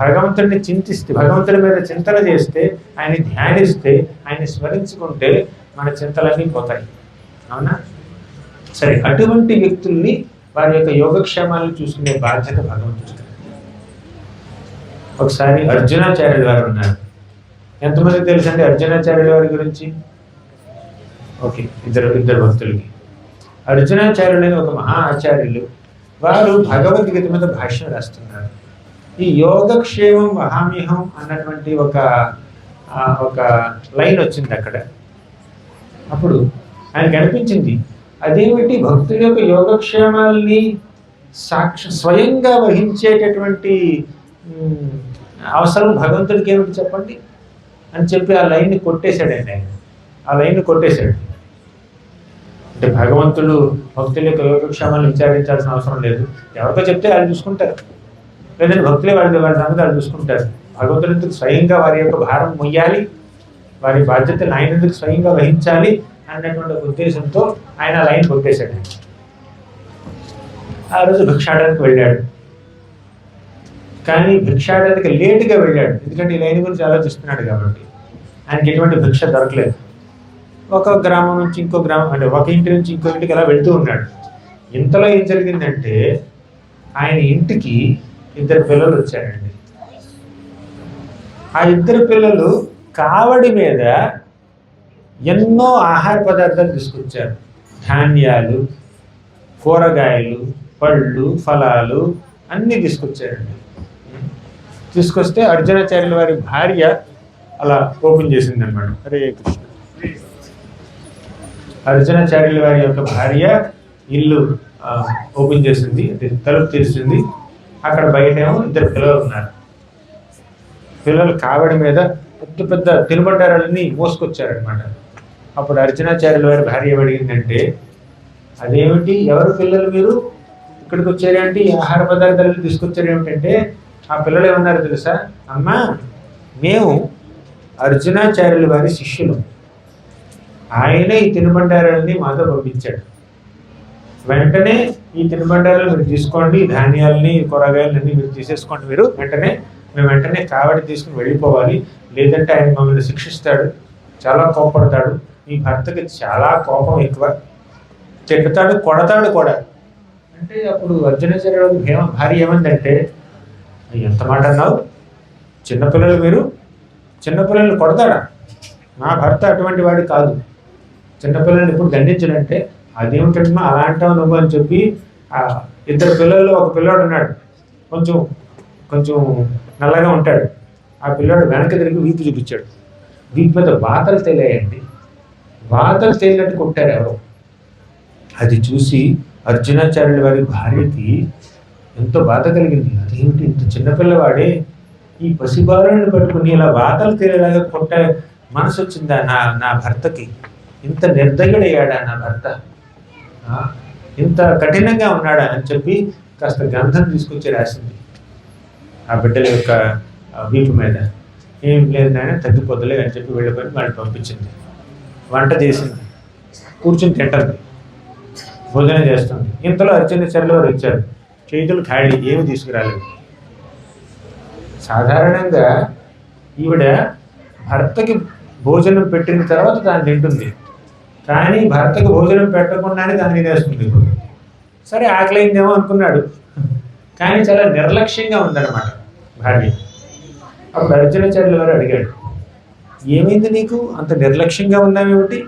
భగవంతుడిని చింతిస్తే, భగవంతుడి మీద చింతన చేస్తే, ఆయన ధ్యానిస్తే, ఆయన స్మరించుకుంటే మన చింతలన్నీ పోతాయి. అవునా? సరే, అటువంటి వ్యక్తుల్ని వారి యొక్క యోగక్షేమాలను చూసుకునే బాధ్యత భగవంతుడి. ఒకసారి అర్జునాచార్యులు వారు ఉన్నారు. ఎంతమందికి తెలుసండి అర్జునాచార్యుల వారి గురించి? ఓకే, ఇద్దరు భక్తులకి. అర్జునాచార్యులు ఒక మహా ఆచార్యులు. వారు భగవద్గీత మీద భాష్యం రాస్తున్నారు. ఈ యోగక్షేమం వహామ్యహం అన్నటువంటి ఒక లైన్ వచ్చింది అక్కడ. అప్పుడు ఆయనకు అనిపించింది, అదేమిటి భక్తుల యొక్క యోగక్షేమాల్ని స్వయంగా వహించేటటువంటి అవసరం భగవంతుడికి ఏమిటి చెప్పండి అని చెప్పి ఆ లైన్ని కొట్టేశాడండి. ఆ లైన్ని కొట్టేశాడు. అంటే భగవంతుడు భక్తుల యొక్క యోగక్షేమాలను విచారించాల్సిన అవసరం లేదు. ఎవరితో చెప్తే వాళ్ళు చూసుకుంటారు, లేదంటే భక్తులే వారి సంగతి వాళ్ళు చూసుకుంటారు. భగవంతుడు ఎందుకు స్వయంగా వారి యొక్క భారం మొయ్యాలి, వారి బాధ్యతను ఆయన ఎందుకు స్వయంగా వహించాలి అన్నటువంటి ఉద్దేశంతో ఆయన లైన్ కొట్టేశాడు. ఆ రోజు భిక్షాడానికి వెళ్ళాడు. కానీ భిక్షాడానికి లేటుగా వెళ్ళాడు, ఎందుకంటే ఈ లైన్ గురించి ఆలోచిస్తున్నాడు కాబట్టి. ఆయనకి ఎటువంటి భిక్ష దొరకలేదు. ఒక గ్రామం నుంచి ఇంకో గ్రామం, అంటే ఒక ఇంటి నుంచి ఇంకో ఇంటికి అలా వెళ్తూ ఉన్నాడు. ఇంతలో ఏం జరిగిందంటే ఆయన ఇంటికి 2 పిల్లలు వచ్చారండి. ఆ 2 పిల్లలు కావడి మీద ఎన్నో ఆహార పదార్థాలు తీసుకొచ్చారు. ధాన్యాలు, కూరగాయలు, పళ్ళు, ఫలాలు అన్నీ తీసుకొచ్చారండి. తీసుకొస్తే అర్జునాచార్యుల వారి భార్య అలా ఓపెన్ చేసింది అనమాట. హరే కృష్ణ. అర్జునాచార్యుల వారి యొక్క భార్య ఇల్లు ఓపెన్ చేసింది, తలుపు తీసింది. అక్కడ బయటేమో 2 పిల్లలు ఉన్నారు. పిల్లలు కావడి మీద పెద్ద పెద్ద తినుబండారాలన్నీ మోసుకొచ్చారనమాట. అప్పుడు అర్జునాచార్యుల వారి భార్య అడిగిందంటే, అదేమిటి, ఎవరు పిల్లలు మీరు ఇక్కడికి వచ్చారేంటి, ఆహార పదార్థాలు తీసుకొచ్చారు ఏమిటంటే, ఆ పిల్లలు ఏమన్నారు తెలుసా? అమ్మా, మేము అర్జునాచార్యుల వారి శిష్యులు, ఆయనే ఈ తినుబండారాలని మాతో పంపించాడు. వెంటనే ఈ తినుబండారాలు మీరు తీసుకోండి, ధాన్యాలని, కూరగాయలన్నీ మీరు తీసేసుకోండి. మీరు మేము వెంటనే కావడి తీసుకుని వెళ్ళిపోవాలి, లేదంటే ఆయన మమ్మల్ని శిక్షిస్తాడు, చాలా కోపడతాడు. మీ భర్తకి చాలా కోపం ఎక్కువ, తిడతాడు, కొడతాడు కూడా అంటే. అప్పుడు అర్జునాచార్యుల భార్య ఏమందంటే, ఎంత మాట అన్నావు, చిన్నపిల్లలు మీరు, చిన్నపిల్లల్ని కొడతాడా? నా భర్త అటువంటి వాడు కాదు, చిన్నపిల్లల్ని ఇప్పుడు దండించడంటే. అదేమిటమ్మా అలా అంటావు నువ్వు అని చెప్పి, ఆ 2 పిల్లల్లో ఒక పిల్లాడు ఉన్నాడు, కొంచెం నల్లగా ఉంటాడు. ఆ పిల్లాడు వెనక తిరిగి వీపు చూపించాడు. వీపు మీద వాతలు తేలాయండి, వాతలు తేలినట్టు కొట్టారు ఎవరో. అది చూసి అర్జునాచార్యుల వారి భార్యకి ఎంతో బాధ కలిగింది. అదేమిటి, ఇంత చిన్నపిల్లవాడే ఈ పసిబాలను పట్టుకుని ఇలా వాతలు తేలేలాగా కొట్టే మనసు వచ్చిందా నా భర్తకి? ఇంత నిర్దయుడయ్యాడా నా భర్త? ఇంత కఠినంగా ఉన్నాడా అని చెప్పి కాస్త గంధం తీసుకొచ్చి రాసింది ఆ బిడ్డల యొక్క వీపు మీద. ఏం లేదు నాయన తగ్గిపోతలే అని చెప్పి వెళ్ళిపోయి వాళ్ళని పంపించింది. వంట చేసింది, కూర్చుని తింటుంది, భోజనం చేస్తుంది. ఇంతలో అర్చనాచార్యులు వారు వచ్చారు. చేతులు ఖాళీ, ఏమి తీసుకురాలేదు. సాధారణంగా ఈవిడ భర్తకి భోజనం పెట్టిన తర్వాత దాన్ని తింటుంది, కానీ భర్తకి భోజనం పెట్టకుండానే దాన్ని తినేస్తుంది. సరే ఆకలైందేమో అనుకున్నాడు, కానీ చాలా నిర్లక్ష్యంగా ఉందన్నమాట భార్య. అప్పుడు అర్జునాచార్యుల వారు అడిగాడు, ఏమైంది నీకు అంత నిర్లక్ష్యంగా ఉన్నామేమిటి?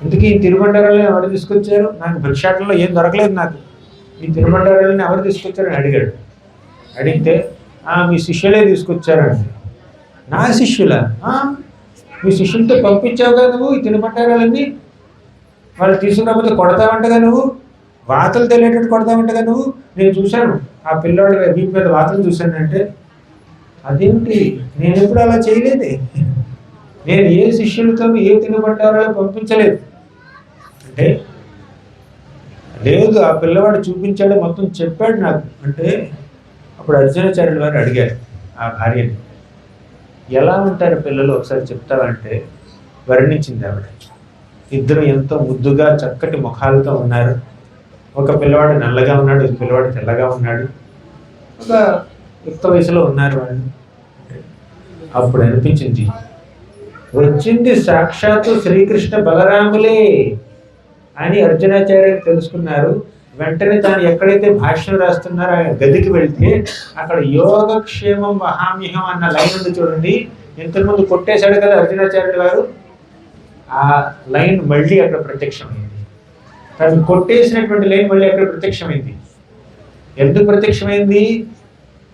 ఇందుకే ఈ తిరుబండారాలను ఎవరు తీసుకొచ్చారు? నాకు భిక్షాటంలో ఏం దొరకలేదు, నాకు ఈ తిరుబండారాలను ఎవరు తీసుకొచ్చారని అడిగాడు. అడిగితే మీ శిష్యులే తీసుకొచ్చారండి. నా శిష్యులా? మీ శిష్యులతో పంపించావుగా నువ్వు ఈ తిరుబండారాలన్నీ? వాళ్ళు తీసుకురాకపోతే కొడతావంటగా నువ్వు, వాతలు తెలియటట్టు కొడతావంటగా నువ్వు. నేను చూశాను ఆ పిల్లోడి వీటి మీద వాతలు చూశానంటే, అదేమిటి నేను ఎప్పుడు అలా చేయలేదే, నేను ఏ శిష్యులతో ఏ తిరుబండారాలు పంపించలేదు అంటే, లేదు ఆ పిల్లవాడు చూపించాడు, మొత్తం చెప్పాడు నాకు అంటే. అప్పుడు అర్జునాచార్యుల వారు అడిగారు ఆ భార్యని, ఎలా ఉంటారు పిల్లలు ఒకసారి చెప్తావంటే వర్ణించింది ఆవిడ. ఇద్దరు ఎంతో ముద్దుగా చక్కటి ముఖాలతో ఉన్నారు. ఒక పిల్లవాడు నల్లగా ఉన్నాడు, ఒక పిల్లవాడు తెల్లగా ఉన్నాడు, ఒక యుక్త వయసులో ఉన్నారు వాళ్ళు. అప్పుడు అనిపించింది, వచ్చింది సాక్షాత్తు శ్రీకృష్ణ బలరాములే అని అర్జునాచార్యులు తెలుసుకున్నారు. వెంటనే తాను ఎక్కడైతే భాష్యం రాస్తున్నారో ఆ గదికి వెళ్తే అక్కడ యోగక్షేమం మహామ్యహం అన్న లైన్ ఉంది చూడండి. ఇంతకుముందు కొట్టేశాడు కదా అర్జునాచార్యులు గారు, ఆ లైన్ మళ్ళీ అక్కడ ప్రత్యక్షమైంది. తను కొట్టేసినటువంటి లైన్ మళ్ళీ అక్కడ ప్రత్యక్షమైంది. ఎందుకు ప్రత్యక్షమైంది?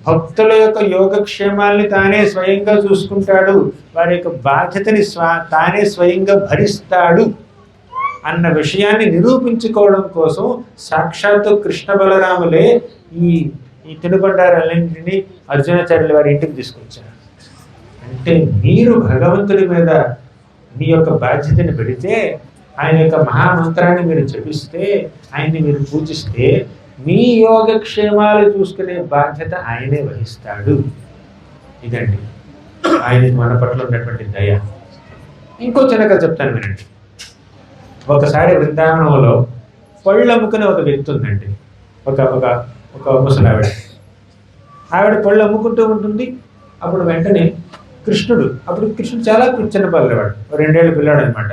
భక్తుల యొక్క యోగక్షేమాల్ని తానే స్వయంగా చూసుకుంటాడు, వారి యొక్క బాధ్యతని తానే స్వయంగా భరిస్తాడు అన్న విషయాన్ని నిరూపించుకోవడం కోసం సాక్షాత్తు కృష్ణ బలరాములే ఈ తినుబండారాలన్నింటినీ అర్జునాచార్యుల వారి ఇంటికి తీసుకొచ్చారు. అంటే మీరు భగవంతుడి మీద మీ యొక్క బాధ్యతని పెడితే, ఆయన యొక్క మహామంత్రాన్ని మీరు జపిస్తే, ఆయన్ని మీరు పూజిస్తే, మీ యోగక్షేమాలు చూసుకునే బాధ్యత ఆయనే వహిస్తాడు. ఇదండి ఆయనకి మన పట్ల ఉన్నటువంటి దయ. ఇంకో చిన్న కథ చెప్తాను వినండి. ఒకసారి వృందావనంలో పళ్ళు అమ్ముకునే ఒక వ్యక్తి ఉందండి, ఒక ఒక ఒక ముసలావిడ. ఆవిడ పళ్ళు అమ్ముకుంటూ ఉంటుంది. అప్పుడు వెంటనే కృష్ణుడు చాలా చిన్న పిల్లవాడు, 2 ఏళ్ళ పిల్లాడు అనమాట.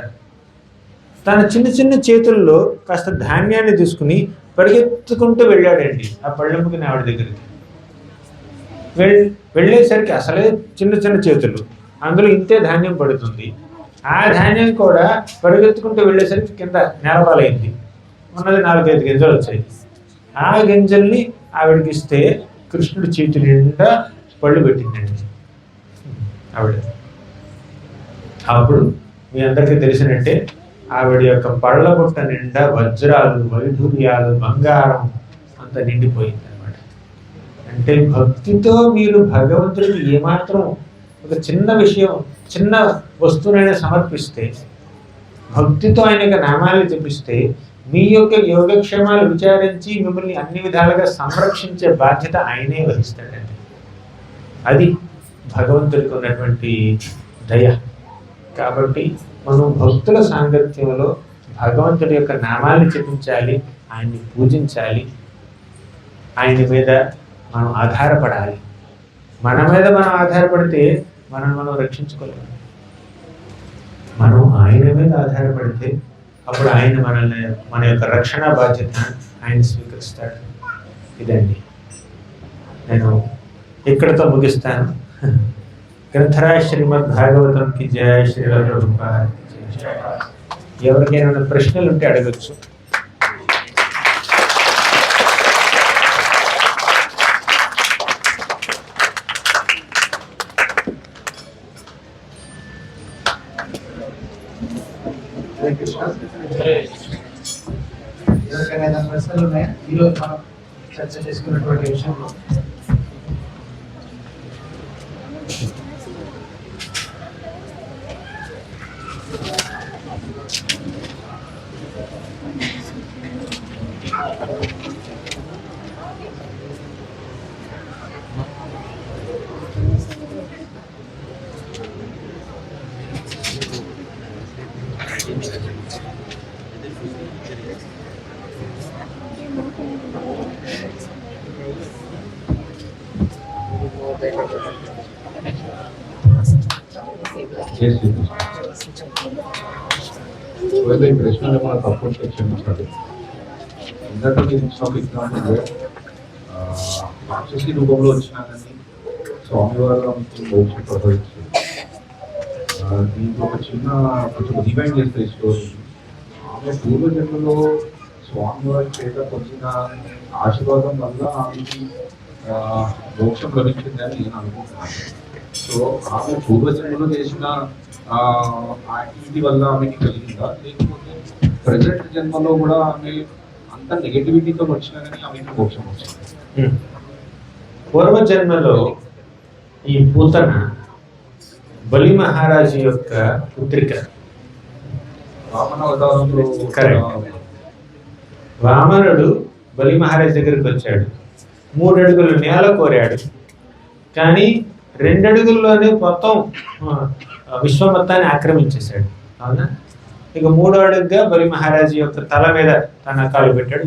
తన చిన్న చిన్న చేతుల్లో కాస్త ధాన్యాన్ని తీసుకుని పరిగెత్తుకుంటూ వెళ్ళాడండి ఆ పళ్ళు అమ్ముకునే ఆవిడ దగ్గరికి. వెళ్ళేసరికి అసలే చిన్న చిన్న చేతులు, అందులో ఇంతే ధాన్యం పడుతుంది. ఆ ధాన్యం కూడా పరిగెత్తుకుంటూ వెళ్ళేసరికి కింద నేలపాలైంది. ఉన్నది 4-5 గింజలు వచ్చాయి. ఆ గింజల్ని ఆవిడకి ఇస్తే కృష్ణుడి చేతి నిండా పళ్ళు పెట్టిందండి ఆవిడ. అప్పుడు మీ అందరికీ తెలిసినట్టే ఆవిడ యొక్క పళ్ళ బుట్ట నిండా వజ్రాలు, వైఢూర్యాలు, బంగారం అంత నిండిపోయింది అనమాట. అంటే భక్తితో మీరు భగవంతుడికి ఏమాత్రం ఒక చిన్న విషయం, చిన్న వస్తువునైనా సమర్పిస్తే, భక్తితో ఆయన యొక్క నామాలు జపిస్తే, మీ యొక్క యోగక్షేమాలు విచారించి మిమ్మల్ని అన్ని విధాలుగా సంరక్షించే బాధ్యత ఆయనే వహిస్తాడండి. అది భగవంతుడికి ఉన్నటువంటి దయ. కాబట్టి మనం భక్తుల సాంగత్యంలో భగవంతుడి యొక్క నామాన్ని జపించాలి, ఆయన్ని పూజించాలి, ఆయన మీద మనం ఆధారపడాలి. మన మీద మనం ఆధారపడితే మనం రక్షించుకోలేము. మనం ఆయన మీద ఆధారపడితే అప్పుడు ఆయన మన యొక్క రక్షణ బాధ్యత ఆయన స్వీకరిస్తాడు. ఇదండి, నేను ఇక్కడితో ముగిస్తాను. గ్రంథరాజ్ శ్రీమద్ భాగవతంకి జయ. శ్రీల ప్రభుపాద జయ. ఎవరికైనా ప్రశ్నలు ఉంటే అడగచ్చు. ఎవరికైనా ప్రశ్నలు ఉన్నాయా ఈరోజు మనం చర్చ చేసుకున్నటువంటి విషయంలో? ఈ ప్రశ్నలు మన తప్పు క్షమించాలి. ఇందాక మీరు ఇచ్చిన ఒక ఎగ్జాంపుల్ రాక్షసి రూపంలో వచ్చినా కానీ స్వామివారు మోక్షం ప్రసాదించారు. దీంట్లో ఒక చిన్న కొంచెం డివైన్ చేస్తే స్టోరీ. ఆమె పూర్వజన్మలో స్వామివారి చేత పొందిన ఆశీర్వాదం వల్ల ఆమెకి మోక్షం లభించిందని నేను అనుకుంటున్నాను. సో ఆమె పూర్వజన్మలో చేసిన యాక్టివిటీ వల్ల ఆమెకి కలిగిందా, లేకపోతే ప్రజెంట్ జన్మలో కూడా ఆమె అంత నెగటివిటీతో వచ్చినా కానీ ఆమెకి మోక్షం వచ్చింది? పూర్వజన్మలో ఈ పూతన బలి మహారాజు యొక్క పుత్రిక. వామన అవతారంలో వామనుడు బలి మహారాజు దగ్గరికి వచ్చాడు. 3 అడుగులు నేల కోరాడు, కానీ 2 అడుగుల్లోనే మొత్తం విశ్వ మొత్తాన్ని ఆక్రమించేశాడు. అవునా? ఇక 3వ అడుగుగా బలి మహారాజు యొక్క తల మీద తన కాలు పెట్టాడు.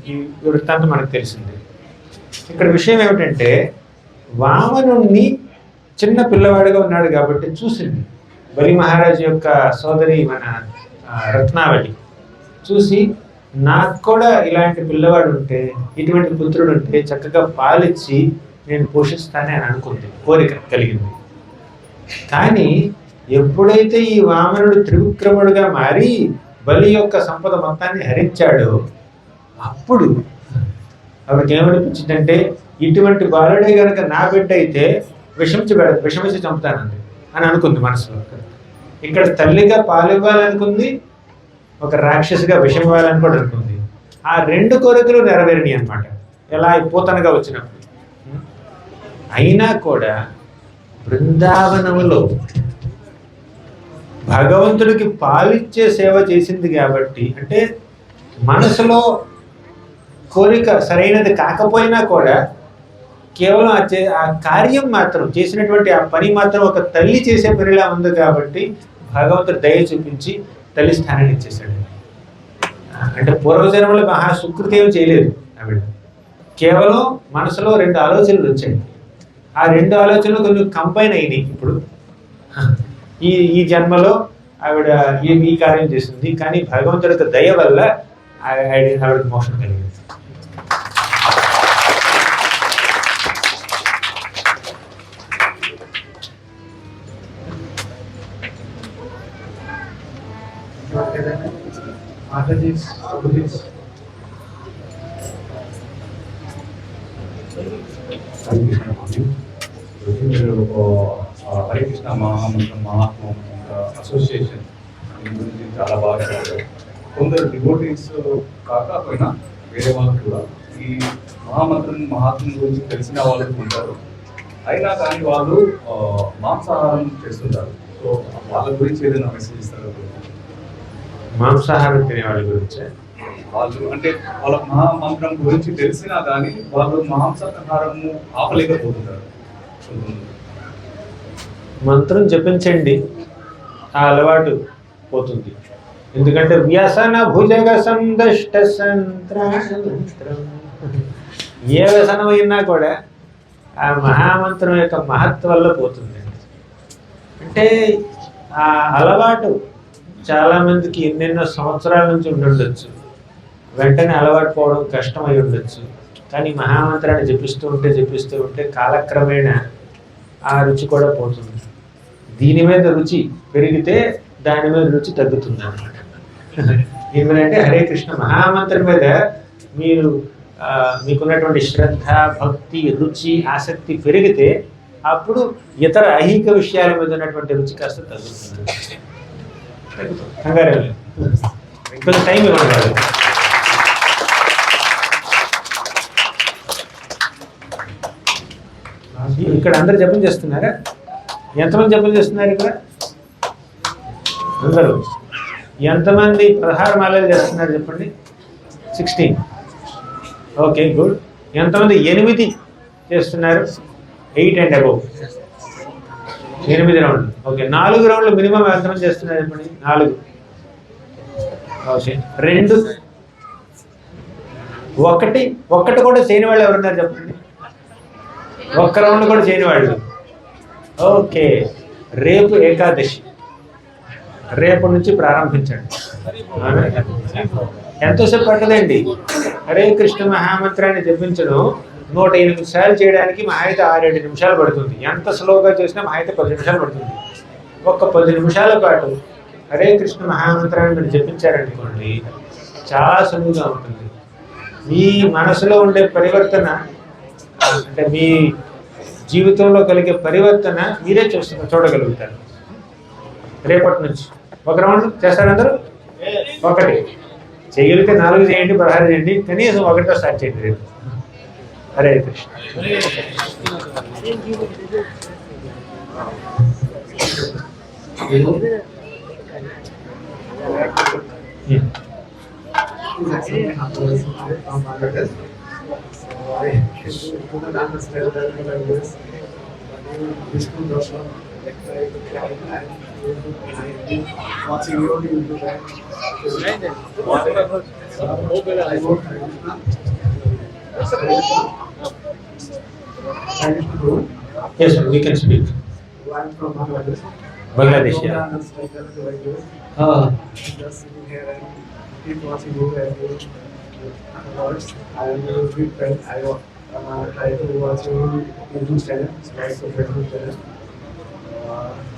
ఈ వృత్తాంతం మనకు తెలిసింది. ఇక్కడ విషయం ఏమిటంటే, వామనుణ్ణి చిన్న పిల్లవాడిగా ఉన్నాడు కాబట్టి చూసింది బలి మహారాజు యొక్క సోదరి మన రత్నావళి. చూసి నాకు కూడా ఇలాంటి పిల్లవాడు ఉంటే, ఇటువంటి పుత్రుడు ఉంటే చక్కగా పాలిచ్చి నేను పోషిస్తానే అని అనుకుంది, కోరిక కలిగింది. కానీ ఎప్పుడైతే ఈ వామనుడు త్రివిక్రముడుగా మారి బలి యొక్క సంపద మొత్తాన్ని హరించాడో అప్పుడు ఆవిడకి ఏమనిపించిందంటే, ఇటువంటి బాలుడే గనక నా బిడ్డ అయితే విషమించి చంపుతానండి అని అనుకుంది మనసులో. ఇక్కడ తల్లిగా పాలివ్వాలనుకుంది, ఒక రాక్షసిగా విషం ఇవ్వాలని కూడా అనుకుంది. ఆ 2 కోరికలు నెరవేరినాయి అన్నమాట, ఎలా పూతనగా వచ్చినప్పుడు. అయినా కూడా బృందావనంలో భగవంతుడికి పాలిచ్చే సేవ చేసింది కాబట్టి, అంటే మనసులో కోరిక సరైనది కాకపోయినా కూడా కేవలం ఆ కార్యం మాత్రం చేసినటువంటి ఆ పని మాత్రం ఒక తల్లి చేసే పనిలా ఉంది కాబట్టి భగవంతుడు దయ చూపించి తల్లి స్థానాన్ని ఇచ్చేసాడు. అంటే పూర్వజన్మలో మహా సుకృతి ఏమి చేయలేదు ఆవిడ, కేవలం మనసులో 2 ఆలోచనలు వచ్చాయి. ఆ 2 ఆలోచనలు కొంచెం కంబైన్ అయినాయి. ఇప్పుడు ఈ జన్మలో ఆవిడ ఈ కార్యం చేసింది, కానీ భగవంతుడి యొక్క దయ వల్ల ఆవిడకి మోక్షం కలిగింది. హరే కృష్ణ మహామంత్రం మహాత్మ అసోసియేషన్ గురించి చాలా బాగా చెప్పారు. కొందరు డివోటీస్ కాకపోయినా వేరే వాళ్ళు కూడా ఈ మహామంత్రం మహాత్మ గురించి తెలిసిన వాళ్ళు ఉంటారు. అయినా కానీ వాళ్ళు మాంసాహారం చేస్తుంటారు. సో వాళ్ళ గురించి ఏదైనా మెసేజ్ ఇస్తారు? మాంసాహారం తినే వాళ్ళ గురించి వాళ్ళు అంటే వాళ్ళ మహామంత్రం గురించి తెలిసినా కానీ వాళ్ళు మాంసాహారము ఆపలేకపోతుంటారు. మంత్రం జపించండి, ఆ అలవాటు పోతుంది. ఎందుకంటే వ్యసన భుజగ సందష్ట సంత్రాణం, ఏ వ్యసనం అయినా కూడా ఆ మహామంత్రం యొక్క మహత్వం వల్ల పోతుంది. అంటే ఆ అలవాటు చాలామందికి ఎన్నెన్నో సంవత్సరాల నుంచి ఉండొచ్చు, వెంటనే అలవాటు పోవడం కష్టమై ఉండొచ్చు. కానీ మహామంత్రాన్ని జపిస్తూ ఉంటే కాలక్రమేణా ఆ రుచి కూడా పోతుంది. దీని మీద రుచి పెరిగితే దాని మీద రుచి తగ్గుతుంది అన్నమాట. ఏమిటంటే హరే కృష్ణ మహామంత్రం మీద మీకున్నటువంటి శ్రద్ధ, భక్తి, రుచి, ఆసక్తి పెరిగితే అప్పుడు ఇతర ఐహిక విషయాల మీద ఉన్నటువంటి రుచి కాస్త తగ్గుతుంది. కంగారు ఇంకొంచెం టైం ఇవ్వండి. ఇక్కడ అందరు జపం చేస్తున్నారా? ఎంతమంది జపం చేస్తున్నారు ఇక్కడ? అందరూ. ఎంతమంది 16 మాలలు చేస్తున్నారు చెప్పండి? 16. Okay good. ఎంతమంది 8 చేస్తున్నారు? 8 అండ్ అబౌవ్ 8 రౌండ్లు. ఓకే 4 రౌండ్లు మినిమం ఎంతమంది చేస్తున్నారు చెప్పండి? 4. ఓకే 2 1 కూడా చేయని వాళ్ళు ఎవరున్నారు చెప్పండి? 1 రౌండ్ కూడా చేయని వాళ్ళు. ఓకే రేపు ఏకాదశి, రేపు నుంచి ప్రారంభించండి. ఎంతోసేపు పట్టదండి. హరే కృష్ణ మహామంత్రాన్ని జపించడం 108 సార్లు చేయడానికి మా అయితే 6-7 నిమిషాలు పడుతుంది. ఎంత స్లోగా చేసినా మా అయితే 10 నిమిషాలు పడుతుంది. ఒక్క 10 నిమిషాల పాటు హరే కృష్ణ మహామంత్రాన్ని మీరు జపించారనుకోండి చాలా సులువుగా ఉంటుంది. మీ మనసులో ఉండే పరివర్తన అంటే మీ జీవితంలో కలిగే పరివర్తన మీరే చూడగలుగుతారు. రేపటి నుంచి 1 రౌండ్ చేస్తారు అందరూ. 1 చేయగలిగితే 4 చేయండి, 16 చేయండి, కనీసం 1తో స్టార్ట్ చేయండి రేపు. Hare Krishna. Watching your YouTube Yes, sir, we can speak. I'm from Bangladesh. Bangladesh, yeah. Just sitting here and keep watching you and words. I am a big fan. I try to watch your YouTube channel, also Facebook channel.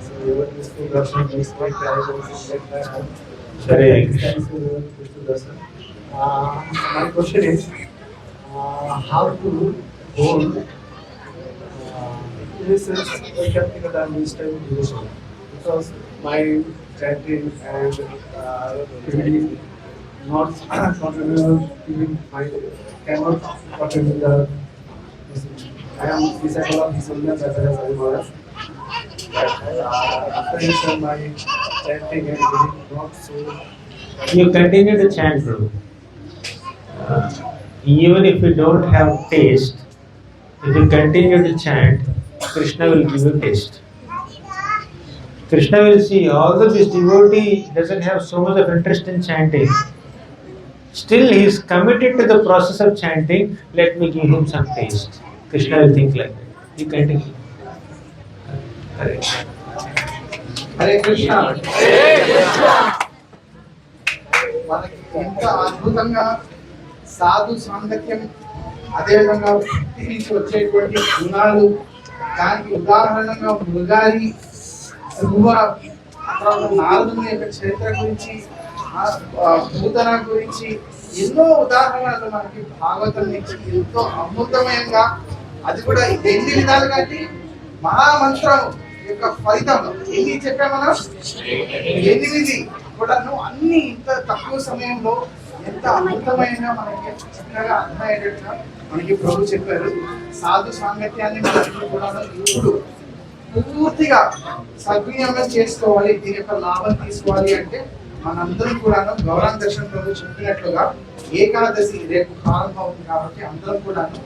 So you were this production, this like I was Hare thanks to Mr. Darshan. My question is how to hold this is technical understanding devotion because my chanting and really not contribute even my cannot contribute the I am disciple of Hisanya Chaitanya Maharaj. After my chanting and reading not so. You continue to chant, bro. Even if you don't have taste, if you continue to chant, Krishna will give you taste. Krishna will see, although this devotee doesn't have so much of interest in chanting, still he is committed to the process of chanting, let me give him some taste. Krishna will think like that. You continue. Hare Hare Krishna. మనకి ఎంత అద్భుతంగా సాధు సాంగత్యం అదేవిధంగా భక్తి నుంచి వచ్చేటువంటి గుణాలు దానికి ఉదాహరణగా మృగాలి తర్వాత నారదుని యొక్క చరిత్ర గురించి భూతన గురించి ఎన్నో ఉదాహరణలు మనకి భాగవతం నుంచి ఎంతో అమృతమయంగా అది కూడా 8 విధాలుగా మహామంత్రం యొక్క ఫలితం ఎన్ని చెప్పాం మనం 8 కూడాను అన్ని ఇంత తక్కువ సమయంలో ఎంత అద్భుతమైన మనకి చక్కగా అర్థమయ్యేటట్టుగా మనకి ప్రభు చెప్పారు. సాధు సాంగత్యాన్ని మనం కూడా ఇప్పుడు పూర్తిగా సద్వినియోగం చేసుకోవాలి, దీని యొక్క లాభం తీసుకోవాలి అంటే మనందరం కూడాను గౌరాంగ దర్శన్ ప్రభు చెప్పినట్లుగా ఏకాదశి రేపు ప్రారంభం అవుతుంది కాబట్టి అందరం కూడాను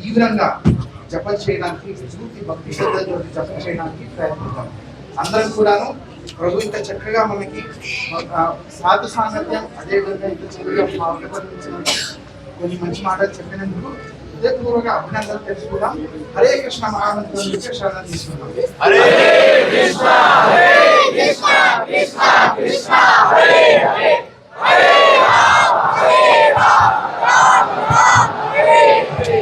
తీవ్రంగా జపం చేయడానికి పూర్తి భక్తి శ్రద్ధలతో జపం చేయడానికి ప్రయత్నిద్దాం. అందరం కూడాను ప్రభు ఇంత చక్కగా మనకి సాధు సాంగత్యం అదేవిధంగా ఇంత చక్కగా కొన్ని మంచి మాటలు చెప్పినందుకు హృదయపూర్వక అభినందనలు తెలుసుకుందాం. హరే కృష్ణ మహామంత్రం నుంచి శరణం తీసుకుందాం. హరే కృష్ణ హరే కృష్ణ కృష్ణ కృష్ణ హరే హరే హరే రామ హరే రామ రామ రామ హరే హరే.